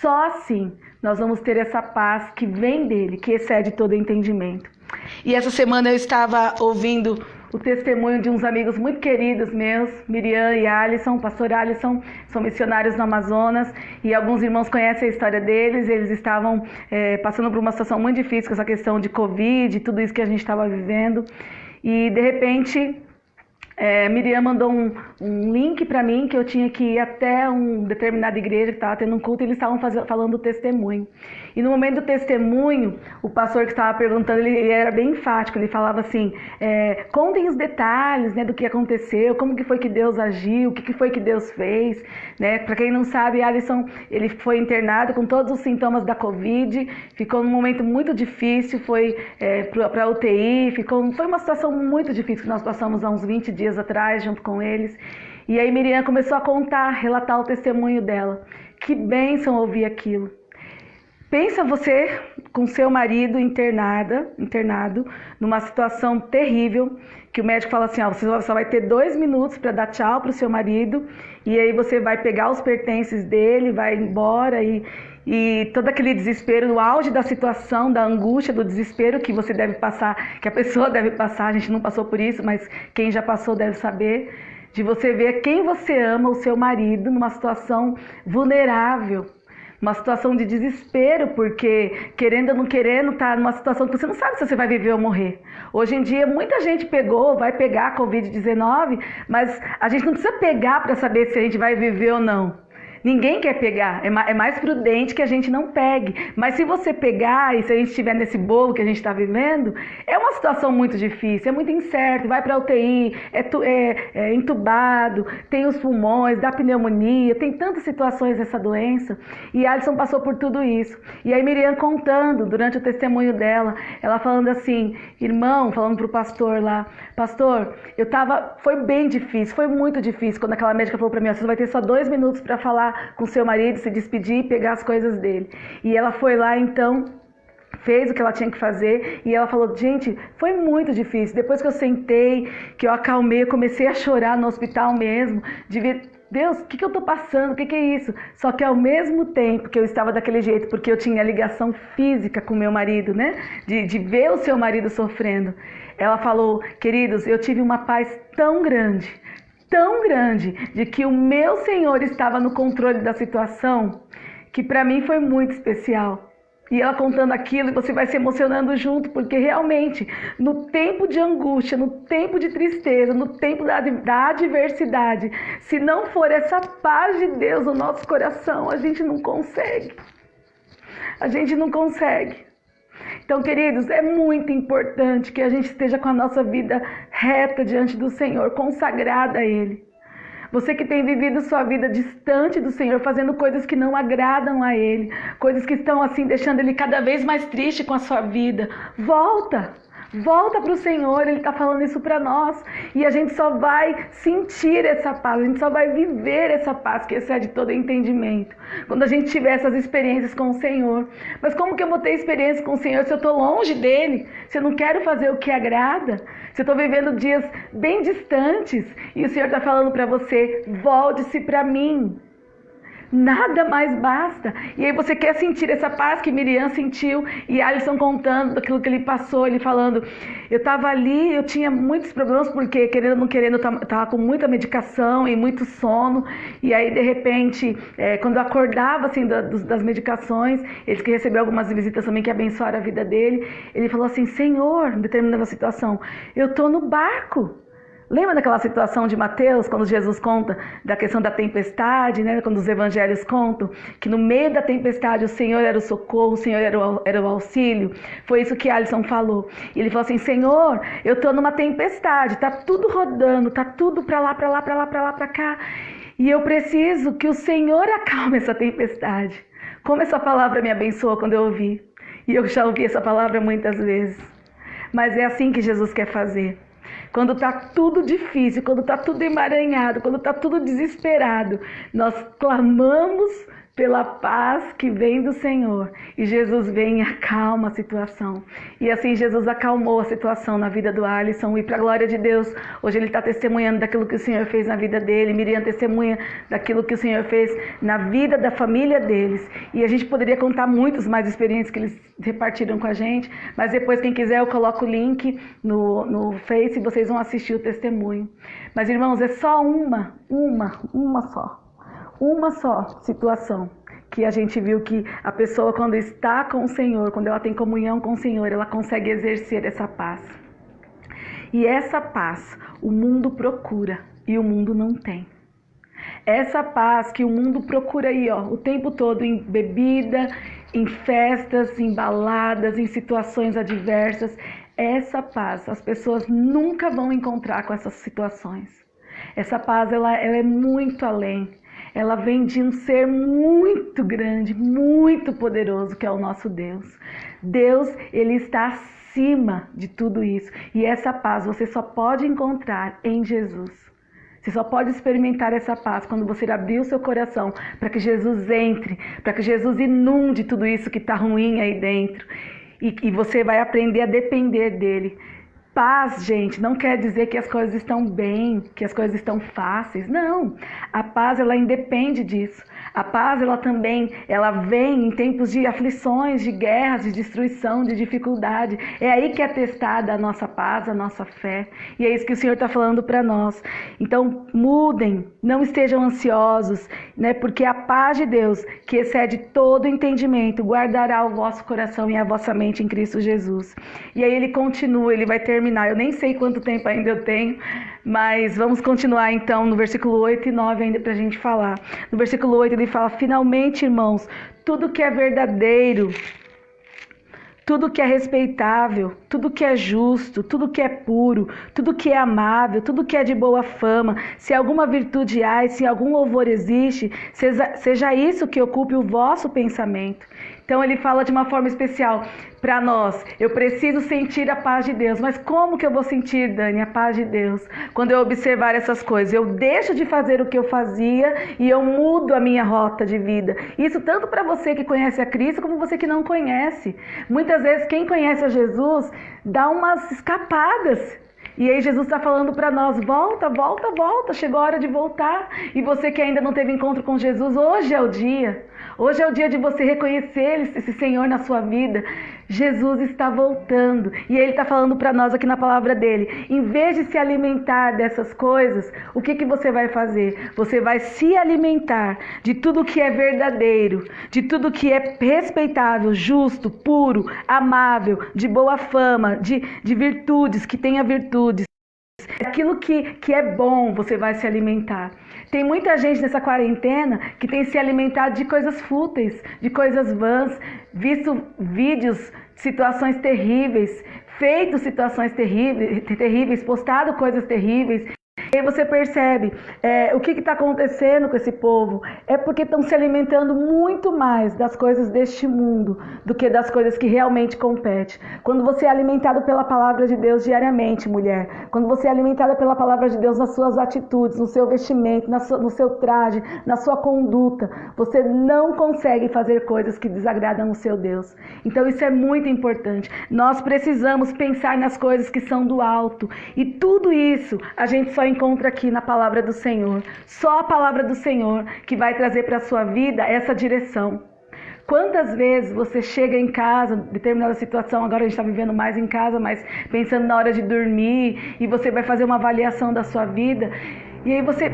Só assim nós vamos ter essa paz que vem dele, que excede todo entendimento. E essa semana eu estava ouvindo o testemunho de uns amigos muito queridos meus, Miriam e Alisson, pastor Alisson, são missionários no Amazonas, e alguns irmãos conhecem a história deles. Eles estavam passando por uma situação muito difícil com essa questão de Covid, tudo isso que a gente estava vivendo, e de repente Miriam mandou um link para mim que eu tinha que ir até uma determinada igreja que estava tendo um culto, e eles estavam falando o testemunho. E no momento do testemunho, o pastor que estava perguntando, ele era bem enfático, ele falava assim, contem os detalhes, né, do que aconteceu, como que foi que Deus agiu, o que foi que Deus fez, né? Para quem não sabe, Alisson, ele foi internado com todos os sintomas da Covid, ficou num momento muito difícil, foi para a UTI, foi uma situação muito difícil que nós passamos há uns 20 dias atrás, junto com eles. E aí Miriam começou a contar, relatar o testemunho dela. Que bênção ouvir aquilo. Pensa você com seu marido internado, numa situação terrível, que o médico fala assim, você só vai ter 2 minutos para dar tchau para o seu marido, e aí você vai pegar os pertences dele, vai embora, e e todo aquele desespero, no auge da situação, da angústia, do desespero que você deve passar, que a pessoa deve passar, a gente não passou por isso, mas quem já passou deve saber, de você ver quem você ama, o seu marido, numa situação vulnerável, uma situação de desespero, porque querendo ou não querendo, tá numa situação que você não sabe se você vai viver ou morrer. Hoje em dia, muita gente pegou, vai pegar a Covid-19, mas a gente não precisa pegar para saber se a gente vai viver ou não. Ninguém quer pegar, é mais prudente que a gente não pegue. Mas se você pegar, e se a gente estiver nesse bolo que a gente está vivendo, é uma situação muito difícil, é muito incerto, vai para a UTI, é entubado, tem os pulmões, dá pneumonia, tem tantas situações dessa doença. E Alisson passou por tudo isso. E aí Miriam contando, durante o testemunho dela, ela falando assim, irmão, falando para o pastor lá, pastor, foi bem difícil, foi muito difícil, quando aquela médica falou para mim, você vai ter só 2 minutos para falar com seu marido, se despedir e pegar as coisas dele. E ela foi lá, então, fez o que ela tinha que fazer, e ela falou, gente, foi muito difícil. Depois que eu sentei, que eu acalmei, eu comecei a chorar no hospital mesmo, de ver, Deus, o que eu tô passando? O que é isso? Só que ao mesmo tempo que eu estava daquele jeito, porque eu tinha ligação física com meu marido, né? De ver o seu marido sofrendo. Ela falou, queridos, eu tive uma paz tão grande, de que o meu Senhor estava no controle da situação, que para mim foi muito especial. E ela contando aquilo, e você vai se emocionando junto, porque realmente, no tempo de angústia, no tempo de tristeza, no tempo da adversidade, se não for essa paz de Deus no nosso coração, a gente não consegue. A gente não consegue. Então, queridos, é muito importante que a gente esteja com a nossa vida reta diante do Senhor, consagrada a Ele. Você que tem vivido sua vida distante do Senhor, fazendo coisas que não agradam a Ele, coisas que estão assim deixando Ele cada vez mais triste com a sua vida, volta para o Senhor, Ele está falando isso para nós. E a gente só vai sentir essa paz, a gente só vai viver essa paz que excede todo entendimento, quando a gente tiver essas experiências com o Senhor. Mas como que eu vou ter experiência com o Senhor se eu estou longe dEle? Se eu não quero fazer o que agrada? Se eu estou vivendo dias bem distantes e o Senhor está falando para você, volte-se para mim. Nada mais basta. E aí você quer sentir essa paz que Miriam sentiu, e Alisson contando daquilo que ele passou, ele falando, eu estava ali, eu tinha muitos problemas, porque querendo ou não querendo, eu estava com muita medicação e muito sono, e aí de repente, quando eu acordava assim das medicações, ele que recebeu algumas visitas também que abençoaram a vida dele, ele falou assim, Senhor, em determinada situação, eu estou no barco. Lembra daquela situação de Mateus, quando Jesus conta da questão da tempestade, né? Quando os evangelhos contam que no meio da tempestade o Senhor era o socorro, o Senhor era o auxílio? Foi isso que Alisson falou. E ele falou assim, Senhor, eu estou numa tempestade, tá tudo rodando, tá tudo para lá, para cá. E eu preciso que o Senhor acalme essa tempestade. Como essa palavra me abençoou quando eu ouvi. E eu já ouvi essa palavra muitas vezes. Mas é assim que Jesus quer fazer. Quando está tudo difícil, quando está tudo emaranhado, quando está tudo desesperado, nós clamamos pela paz que vem do Senhor. E Jesus vem e acalma a situação. E assim Jesus acalmou a situação na vida do Alisson. E para a glória de Deus, hoje ele está testemunhando daquilo que o Senhor fez na vida dele. Miriam testemunha daquilo que o Senhor fez na vida da família deles. E a gente poderia contar muitas mais experiências que eles repartiram com a gente. Mas depois, quem quiser, eu coloco o link no Face e vocês vão assistir o testemunho. Mas, irmãos, é só uma só situação que a gente viu que a pessoa, quando está com o Senhor, quando ela tem comunhão com o Senhor, ela consegue exercer essa paz. E essa paz o mundo procura e o mundo não tem. Essa paz que o mundo procura aí, o tempo todo, em bebida, em festas, em baladas, em situações adversas, essa paz as pessoas nunca vão encontrar com essas situações. Essa paz ela é muito além. Ela vem de um ser muito grande, muito poderoso, que é o nosso Deus. Deus, ele está acima de tudo isso. E essa paz você só pode encontrar em Jesus. Você só pode experimentar essa paz quando você abrir o seu coração para que Jesus entre, para que Jesus inunde tudo isso que está ruim aí dentro. E você vai aprender a depender dele. Paz, gente, não quer dizer que as coisas estão bem, que as coisas estão fáceis. Não, a paz ela independe disso. A paz, ela vem em tempos de aflições, de guerras, de destruição, de dificuldade. É aí que é testada a nossa paz, a nossa fé. E é isso que o Senhor está falando para nós. Então, mudem, não estejam ansiosos, né? Porque a paz de Deus, que excede todo entendimento, guardará o vosso coração e a vossa mente em Cristo Jesus. E aí ele continua, ele vai terminar. Eu nem sei quanto tempo ainda eu tenho, mas vamos continuar então no versículo 8 e 9 ainda para a gente falar. No versículo 8 ele fala: finalmente, irmãos, tudo que é verdadeiro, tudo que é respeitável, tudo que é justo, tudo que é puro, tudo que é amável, tudo que é de boa fama, se alguma virtude há e se algum louvor existe, seja isso que ocupe o vosso pensamento. Então ele fala de uma forma especial para nós. Eu preciso sentir a paz de Deus. Mas como que eu vou sentir, Dani, a paz de Deus? Quando eu observar essas coisas. Eu deixo de fazer o que eu fazia e eu mudo a minha rota de vida. Isso tanto para você que conhece a Cristo, como você que não conhece. Muitas vezes quem conhece a Jesus dá umas escapadas. E aí Jesus está falando para nós: volta, volta, volta, chegou a hora de voltar. E você que ainda não teve encontro com Jesus, hoje é o dia. Hoje é o dia de você reconhecer esse Senhor na sua vida. Jesus está voltando. E Ele está falando para nós aqui na palavra dele: em vez de se alimentar dessas coisas, o que você vai fazer? Você vai se alimentar de tudo que é verdadeiro, de tudo que é respeitável, justo, puro, amável, de boa fama, de virtudes, que tenha virtudes. Aquilo que é bom, você vai se alimentar. Tem muita gente nessa quarentena que tem se alimentado de coisas fúteis, de coisas vãs, visto vídeos, situações terríveis, feito situações terríveis, postado coisas terríveis. E aí você percebe o que está acontecendo com esse povo. É porque estão se alimentando muito mais das coisas deste mundo do que das coisas que realmente competem. Quando você é alimentado pela palavra de Deus diariamente, mulher, quando você é alimentada pela palavra de Deus nas suas atitudes, no seu vestimento, no seu traje, na sua conduta, você não consegue fazer coisas que desagradam o seu Deus. Então isso é muito importante. Nós precisamos pensar nas coisas que são do alto. E tudo isso a gente só encontra aqui na palavra do Senhor. Só a palavra do Senhor que vai trazer para a sua vida essa direção. Quantas vezes você chega em casa, determinada situação, agora a gente está vivendo mais em casa, mas pensando na hora de dormir, e você vai fazer uma avaliação da sua vida, e aí você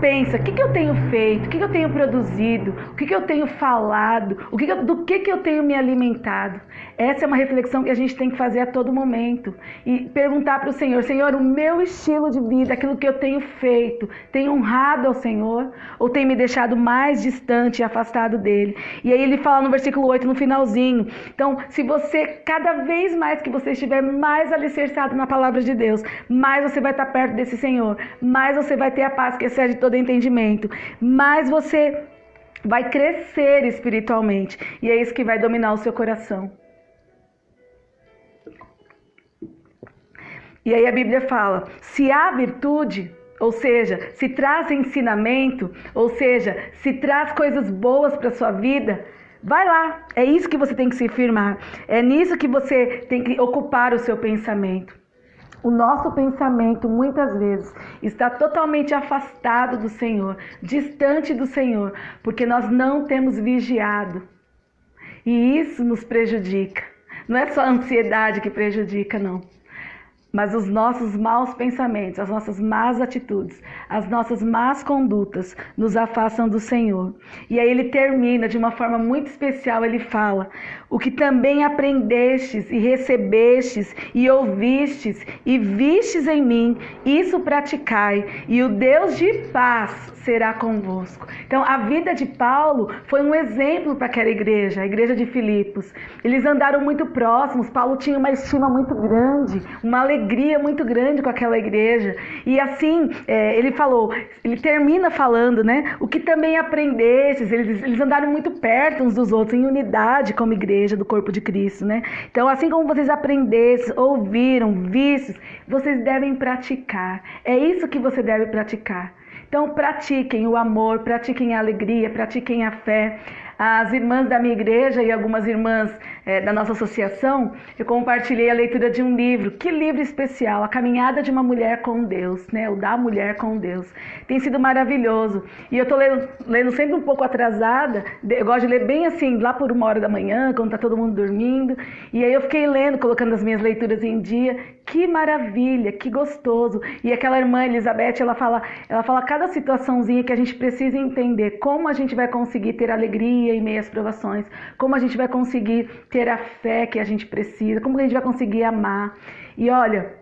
pensa: o que eu tenho feito, o que eu tenho produzido, o que eu tenho falado, do que eu tenho me alimentado. Essa é uma reflexão que a gente tem que fazer a todo momento e perguntar para o Senhor: Senhor, o meu estilo de vida, aquilo que eu tenho feito, tem honrado ao Senhor ou tem me deixado mais distante e afastado dele? E aí ele fala no versículo 8, no finalzinho: então, se você, cada vez mais que você estiver mais alicerçado na palavra de Deus, mais você vai estar perto desse Senhor, mais você vai ter a paz que excede todo entendimento, mais você vai crescer espiritualmente, e é isso que vai dominar o seu coração. E aí a Bíblia fala: se há virtude, ou seja, se traz ensinamento, ou seja, se traz coisas boas para a sua vida, vai lá. É isso que você tem que se firmar. É nisso que você tem que ocupar o seu pensamento. O nosso pensamento, muitas vezes, está totalmente afastado do Senhor, distante do Senhor, porque nós não temos vigiado. E isso nos prejudica. Não é só a ansiedade que prejudica, não. Mas os nossos maus pensamentos, as nossas más atitudes, as nossas más condutas nos afastam do Senhor. E aí ele termina de uma forma muito especial, ele fala: o que também aprendestes e recebestes e ouvistes e vistes em mim, isso praticai, e o Deus de paz será convosco. Então a vida de Paulo foi um exemplo para aquela igreja, a igreja de Filipos. Eles andaram muito próximos, Paulo tinha uma estima muito grande, uma alegria muito grande com aquela igreja. E assim, ele termina falando, né? O que também aprendestes, eles andaram muito perto uns dos outros, em unidade como igreja do corpo de Cristo, né? Então, assim como vocês aprendestes, ouviram, vistes, vocês devem praticar. É isso que você deve praticar. Então, pratiquem o amor, pratiquem a alegria, pratiquem a fé. As irmãs da minha igreja e algumas irmãs da nossa associação, eu compartilhei a leitura de um livro. Que livro especial! A Caminhada de uma Mulher com Deus, né? O da Mulher com Deus. Tem sido maravilhoso. E eu estou lendo sempre um pouco atrasada. Eu gosto de ler bem assim, lá por 1h da manhã, quando está todo mundo dormindo. E aí eu fiquei lendo, colocando as minhas leituras em dia. Que maravilha, que gostoso. E aquela irmã Elizabeth, ela fala cada situaçãozinha que a gente precisa entender. Como a gente vai conseguir ter alegria em meio às provações. Como a gente vai conseguir ter a fé que a gente precisa. Como a gente vai conseguir amar. E olha,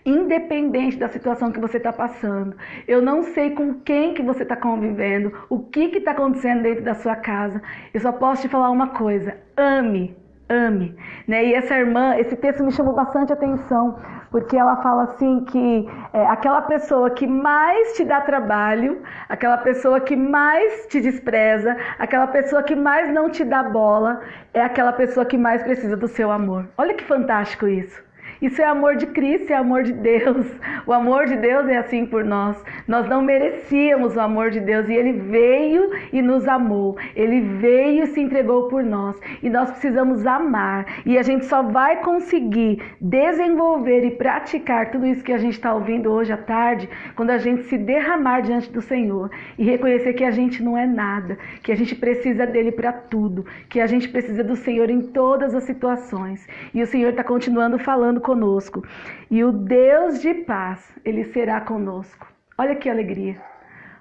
independente da situação que você está passando, eu não sei com quem que você está convivendo, o que está acontecendo dentro da sua casa. Eu só posso te falar uma coisa: ame. Ame, né? E essa irmã, esse texto me chamou bastante atenção, porque ela fala assim que aquela pessoa que mais te dá trabalho, aquela pessoa que mais te despreza, aquela pessoa que mais não te dá bola, é aquela pessoa que mais precisa do seu amor. Olha que fantástico isso. Isso é amor de Cristo, é amor de Deus. O amor de Deus é assim por nós. Nós não merecíamos o amor de Deus e Ele veio e nos amou. Ele veio e se entregou por nós. E nós precisamos amar. E a gente só vai conseguir desenvolver e praticar tudo isso que a gente está ouvindo hoje à tarde quando a gente se derramar diante do Senhor e reconhecer que a gente não é nada, que a gente precisa dele para tudo, que a gente precisa do Senhor em todas as situações. E o Senhor está continuando falando conosco. E o Deus de paz, Ele será conosco. Olha que alegria.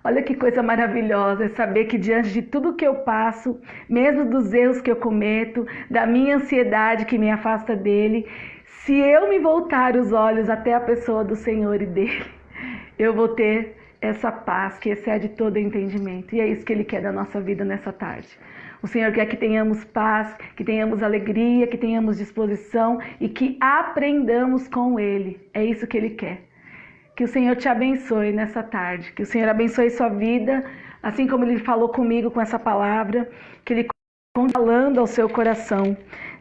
Olha que coisa maravilhosa é saber que diante de tudo que eu passo, mesmo dos erros que eu cometo, da minha ansiedade que me afasta dele, se eu me voltar os olhos até a pessoa do Senhor e dele, eu vou ter essa paz que excede todo entendimento. E é isso que Ele quer da nossa vida nessa tarde. O Senhor quer que tenhamos paz, que tenhamos alegria, que tenhamos disposição e que aprendamos com Ele. É isso que Ele quer. Que o Senhor te abençoe nessa tarde. Que o Senhor abençoe sua vida, assim como Ele falou comigo com essa palavra, que Ele continue falando ao seu coração.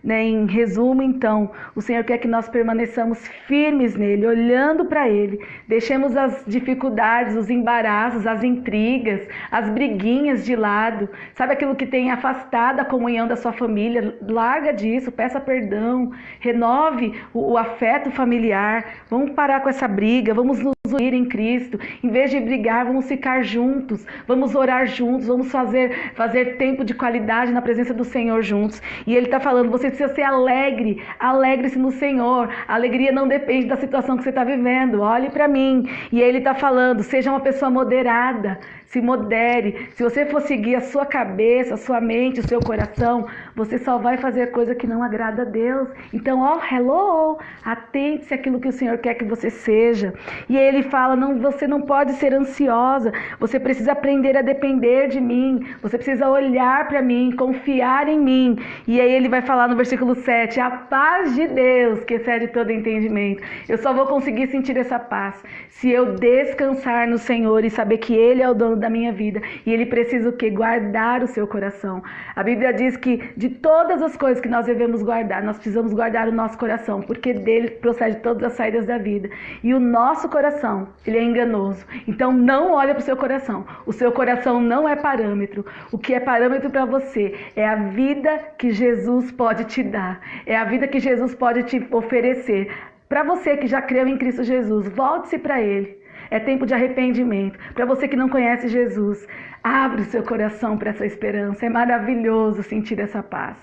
Em resumo, então, o Senhor quer que nós permaneçamos firmes nele, olhando para ele. Deixemos as dificuldades, os embaraços, as intrigas, as briguinhas de lado. Sabe aquilo que tem afastado a comunhão da sua família? Larga disso, peça perdão, renove o afeto familiar. Vamos parar com essa briga, vamos nos unir em Cristo. Em vez de brigar, vamos ficar juntos, vamos orar juntos, vamos fazer tempo de qualidade na presença do Senhor juntos. E Ele está falando, você precisa ser alegre, alegre-se no Senhor. A alegria não depende da situação que você está vivendo. Olhe para mim. E Ele está falando, seja uma pessoa moderada, se modere. Se você for seguir a sua cabeça, a sua mente, o seu coração, você só vai fazer coisa que não agrada a Deus. Então, hello, atente-se àquilo que o Senhor quer que você seja. E aí Ele fala, você não pode ser ansiosa, você precisa aprender a depender de mim, você precisa olhar para mim, confiar em mim. E aí Ele vai falar no versículo 7, a paz de Deus que excede todo entendimento. Eu só vou conseguir sentir essa paz se eu descansar no Senhor e saber que Ele é o dono da minha vida. E Ele precisa o quê? Guardar o seu coração. A Bíblia diz que de todas as coisas que nós devemos guardar, nós precisamos guardar o nosso coração, porque dele procede todas as saídas da vida. E o nosso coração, ele é enganoso. Então não olha para o seu coração. O seu coração não é parâmetro. O que é parâmetro para você é a vida que Jesus pode te dar. É a vida que Jesus pode te oferecer. Para você que já creu em Cristo Jesus, volte-se para Ele. É tempo de arrependimento. Para você que não conhece Jesus, abre o seu coração para essa esperança. É maravilhoso sentir essa paz.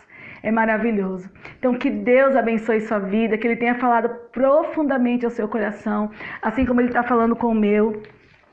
É maravilhoso. Então que Deus abençoe sua vida, que Ele tenha falado profundamente ao seu coração, assim como Ele está falando com o meu.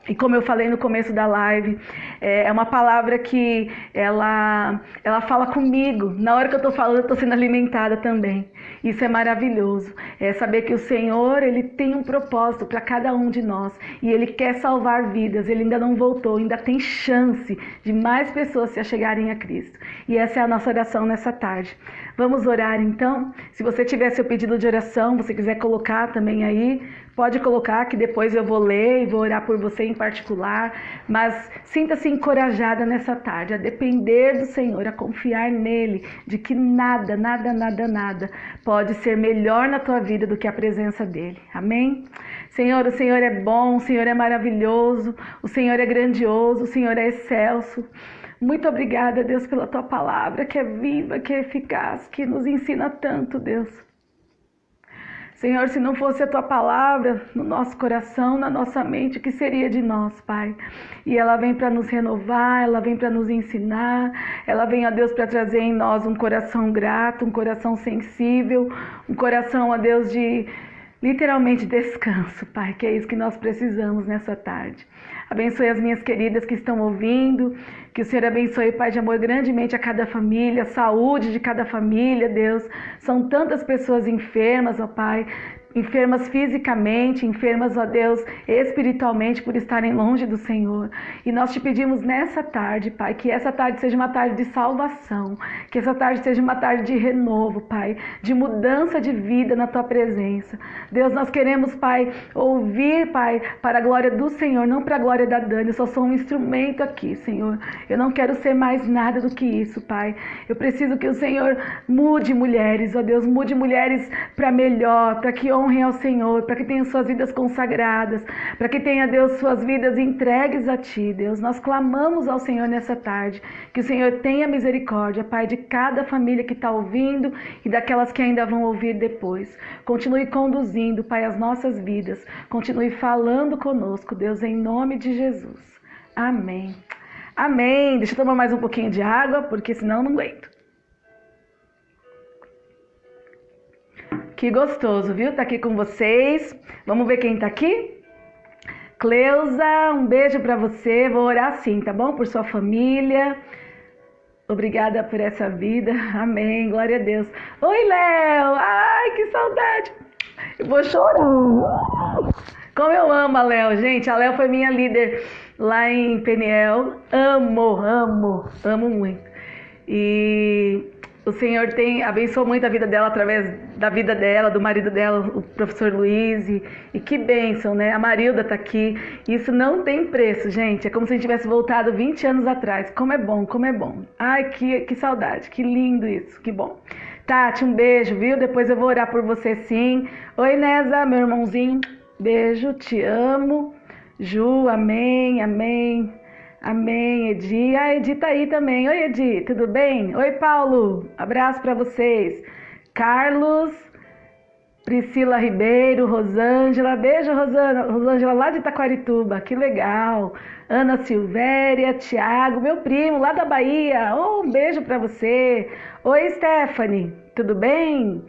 E como eu falei no começo da live, é uma palavra que ela fala comigo. Na hora que eu estou falando, eu estou sendo alimentada também. Isso é maravilhoso. É saber que o Senhor, Ele tem um propósito para cada um de nós. E Ele quer salvar vidas. Ele ainda não voltou, ainda tem chance de mais pessoas se achegarem a Cristo. E essa é a nossa oração nessa tarde. Vamos orar então? Se você tiver seu pedido de oração, você quiser colocar também aí, pode colocar que depois eu vou ler e vou orar por você em particular. Mas sinta-se encorajada nessa tarde a depender do Senhor, a confiar nele, de que nada, nada, nada, nada pode ser melhor na tua vida do que a presença dele. Amém? Senhor, o Senhor é bom, o Senhor é maravilhoso, o Senhor é grandioso, o Senhor é excelso. Muito obrigada, Deus, pela tua palavra, que é viva, que é eficaz, que nos ensina tanto, Deus. Senhor, se não fosse a tua palavra no nosso coração, na nossa mente, o que seria de nós, Pai? E ela vem para nos renovar, ela vem para nos ensinar, ela vem, ó Deus, para trazer em nós um coração grato, um coração sensível, um coração, ó Deus, de literalmente descanso, Pai, que é isso que nós precisamos nessa tarde. Abençoe as minhas queridas que estão ouvindo, que o Senhor abençoe, Pai de amor, grandemente a cada família, a saúde de cada família, Deus. São tantas pessoas enfermas, ó Pai, enfermas fisicamente, enfermas, ó Deus, espiritualmente, por estarem longe do Senhor. E nós te pedimos nessa tarde, Pai, que essa tarde seja uma tarde de salvação, que essa tarde seja uma tarde de renovo, Pai, de mudança de vida na Tua presença. Deus, nós queremos, Pai, ouvir, Pai, para a glória do Senhor, não para a glória da Dani. Eu só sou um instrumento aqui, Senhor. Eu não quero ser mais nada do que isso, Pai. Eu preciso que o Senhor mude mulheres, ó Deus, mude mulheres para melhor, para que honrem ao Senhor, para que tenham suas vidas consagradas, para que tenha, Deus, suas vidas entregues a Ti, Deus. Nós clamamos ao Senhor nessa tarde, que o Senhor tenha misericórdia, Pai, de cada família que está ouvindo e daquelas que ainda vão ouvir depois. Continue conduzindo, Pai, as nossas vidas, continue falando conosco, Deus, em nome de Jesus. Amém. Amém. Deixa eu tomar mais um pouquinho de água, porque senão não aguento. Que gostoso, viu? Tá aqui com vocês. Vamos ver quem tá aqui? Cleusa, um beijo pra você. Vou orar sim, tá bom? Por sua família. Obrigada por essa vida. Amém. Glória a Deus. Oi, Léo. Ai, que saudade. Eu vou chorar. Como eu amo a Léo, gente. A Léo foi minha líder lá em Peniel. Amo muito. E o Senhor abençoou muito a vida dela através da vida dela, do marido dela, o professor Luiz. E que bênção, né? A Marilda tá aqui. Isso não tem preço, gente. É como se a gente tivesse voltado 20 anos atrás. Como é bom, como é bom. Ai, que saudade. Que lindo isso. Que bom. Tati, um beijo, viu? Depois eu vou orar por você sim. Oi, Nesa, meu irmãozinho. Beijo, te amo. Ju, amém, amém. Amém, Edi. A Edi tá aí também. Oi, Edi, tudo bem? Oi, Paulo. Abraço para vocês. Carlos, Priscila Ribeiro, Rosângela. Beijo, Rosângela, lá de Taquarituba. Que legal. Ana Silvéria, Tiago, meu primo, lá da Bahia. Oh, um beijo para você. Oi, Stephanie, tudo bem?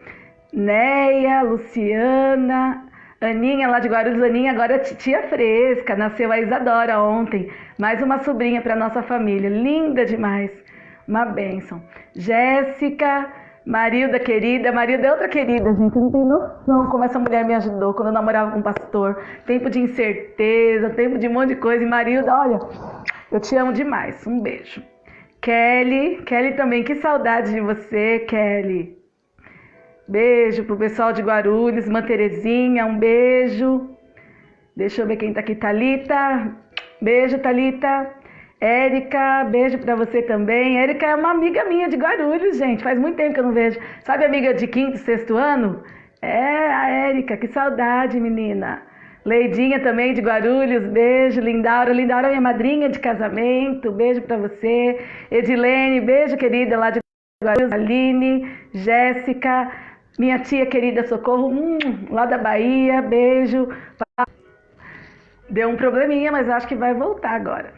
Neia, Luciana, Aninha lá de Guarulhos. Aninha agora é titia fresca, nasceu a Isadora ontem. Mais uma sobrinha para nossa família, linda demais, uma bênção. Jéssica, Marilda querida, Marilda é outra querida, gente, não tem noção como essa mulher me ajudou quando eu namorava com um pastor. Tempo de incerteza, tempo de um monte de coisa. E Marilda, olha, eu te amo demais, um beijo. Kelly também, que saudade de você, Kelly. Beijo pro pessoal de Guarulhos, Irmã Terezinha, um beijo. Deixa eu ver quem tá aqui, Thalita. Beijo, Thalita. Érica, beijo pra você também. Érica é uma amiga minha de Guarulhos, gente. Faz muito tempo que eu não vejo. Sabe, amiga de 5º, 6º ano? É, a Érica, que saudade, menina. Leidinha também de Guarulhos, beijo. Lindaura é minha madrinha de casamento, beijo pra você. Edilene, beijo, querida, lá de Guarulhos. Aline, Jéssica, minha tia querida Socorro, lá da Bahia, beijo. Deu um probleminha, mas acho que vai voltar agora.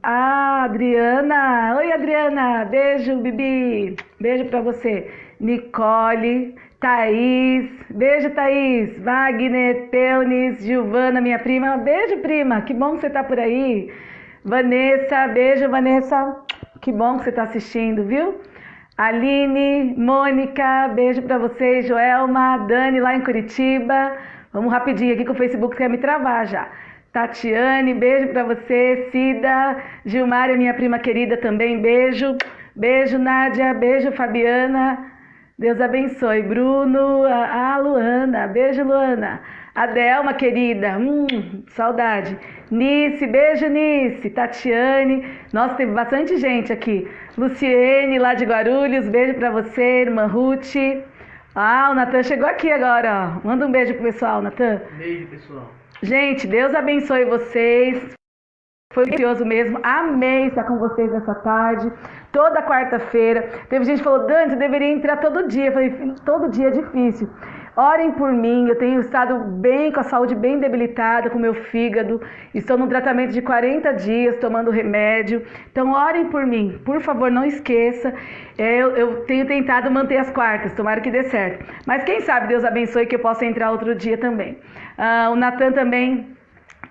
Ah, Adriana. Oi, Adriana. Beijo, Bibi. Beijo pra você. Nicole, Thaís. Beijo, Thaís. Wagner, Teunis, Giovana, minha prima. Beijo, prima. Que bom que você tá por aí. Vanessa, beijo, Vanessa. Que bom que você tá assistindo, viu? Aline, Mônica, beijo pra vocês. Joelma, Dani lá em Curitiba. Vamos rapidinho aqui que o Facebook quer me travar já. Tatiane, beijo pra você. Cida, Gilmária, minha prima querida também, beijo. Beijo, Nádia, beijo, Fabiana. Deus abençoe. Bruno, a Luana, beijo, Luana. Adelma, querida, saudade. Nice, beijo, Nice. Tatiane, nossa, teve bastante gente aqui. Luciene, lá de Guarulhos, beijo pra você, irmã Ruth. Ah, o Natan chegou aqui agora, ó. Manda um beijo pro pessoal, Natan.
Beijo, pessoal.
Gente, Deus abençoe vocês. Foi delicioso mesmo. Amei estar com vocês nessa tarde. Toda quarta-feira. Teve gente que falou, Dani, você deveria entrar todo dia. Eu falei, todo dia é difícil. Orem por mim, eu tenho estado bem, com a saúde bem debilitada, com o meu fígado. Estou num tratamento de 40 dias, tomando remédio. Então, orem por mim. Por favor, não esqueça. Eu tenho tentado manter as quartas, tomara que dê certo. Mas quem sabe Deus abençoe que eu possa entrar outro dia também. O Natan também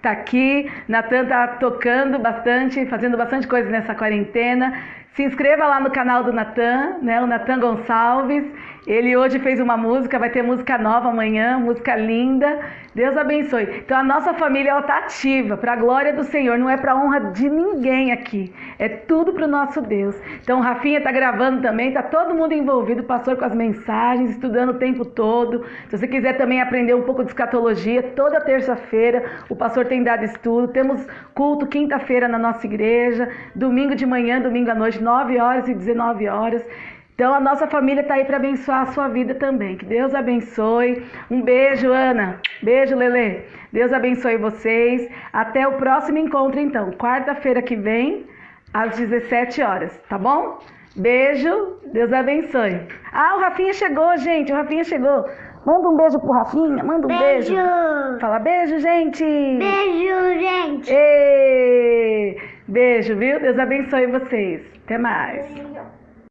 tá aqui. Natan tá tocando bastante, fazendo bastante coisa nessa quarentena. Se inscreva lá no canal do Natan, né? O Natan Gonçalves. Ele hoje fez uma música, vai ter música nova amanhã, música linda. Deus abençoe. Então a nossa família ela tá ativa, para a glória do Senhor, não é para honra de ninguém aqui. É tudo para o nosso Deus. Então o Rafinha tá gravando também, tá todo mundo envolvido, o pastor com as mensagens, estudando o tempo todo. Se você quiser também aprender um pouco de escatologia, toda terça-feira o pastor tem dado estudo. Temos culto quinta-feira na nossa igreja, domingo de manhã, domingo à noite, 9 horas e 19 horas. Então a nossa família está aí para abençoar a sua vida também. Que Deus abençoe. Um beijo, Ana. Beijo, Lelê. Deus abençoe vocês. Até o próximo encontro, então. Quarta-feira que vem, às 17 horas. Tá bom? Beijo. Deus abençoe. O Rafinha chegou, gente. O Rafinha chegou. Manda um beijo pro Rafinha. Manda um beijo. Fala beijo, gente.
Beijo, gente.
Beijo, viu? Deus abençoe vocês. Até mais.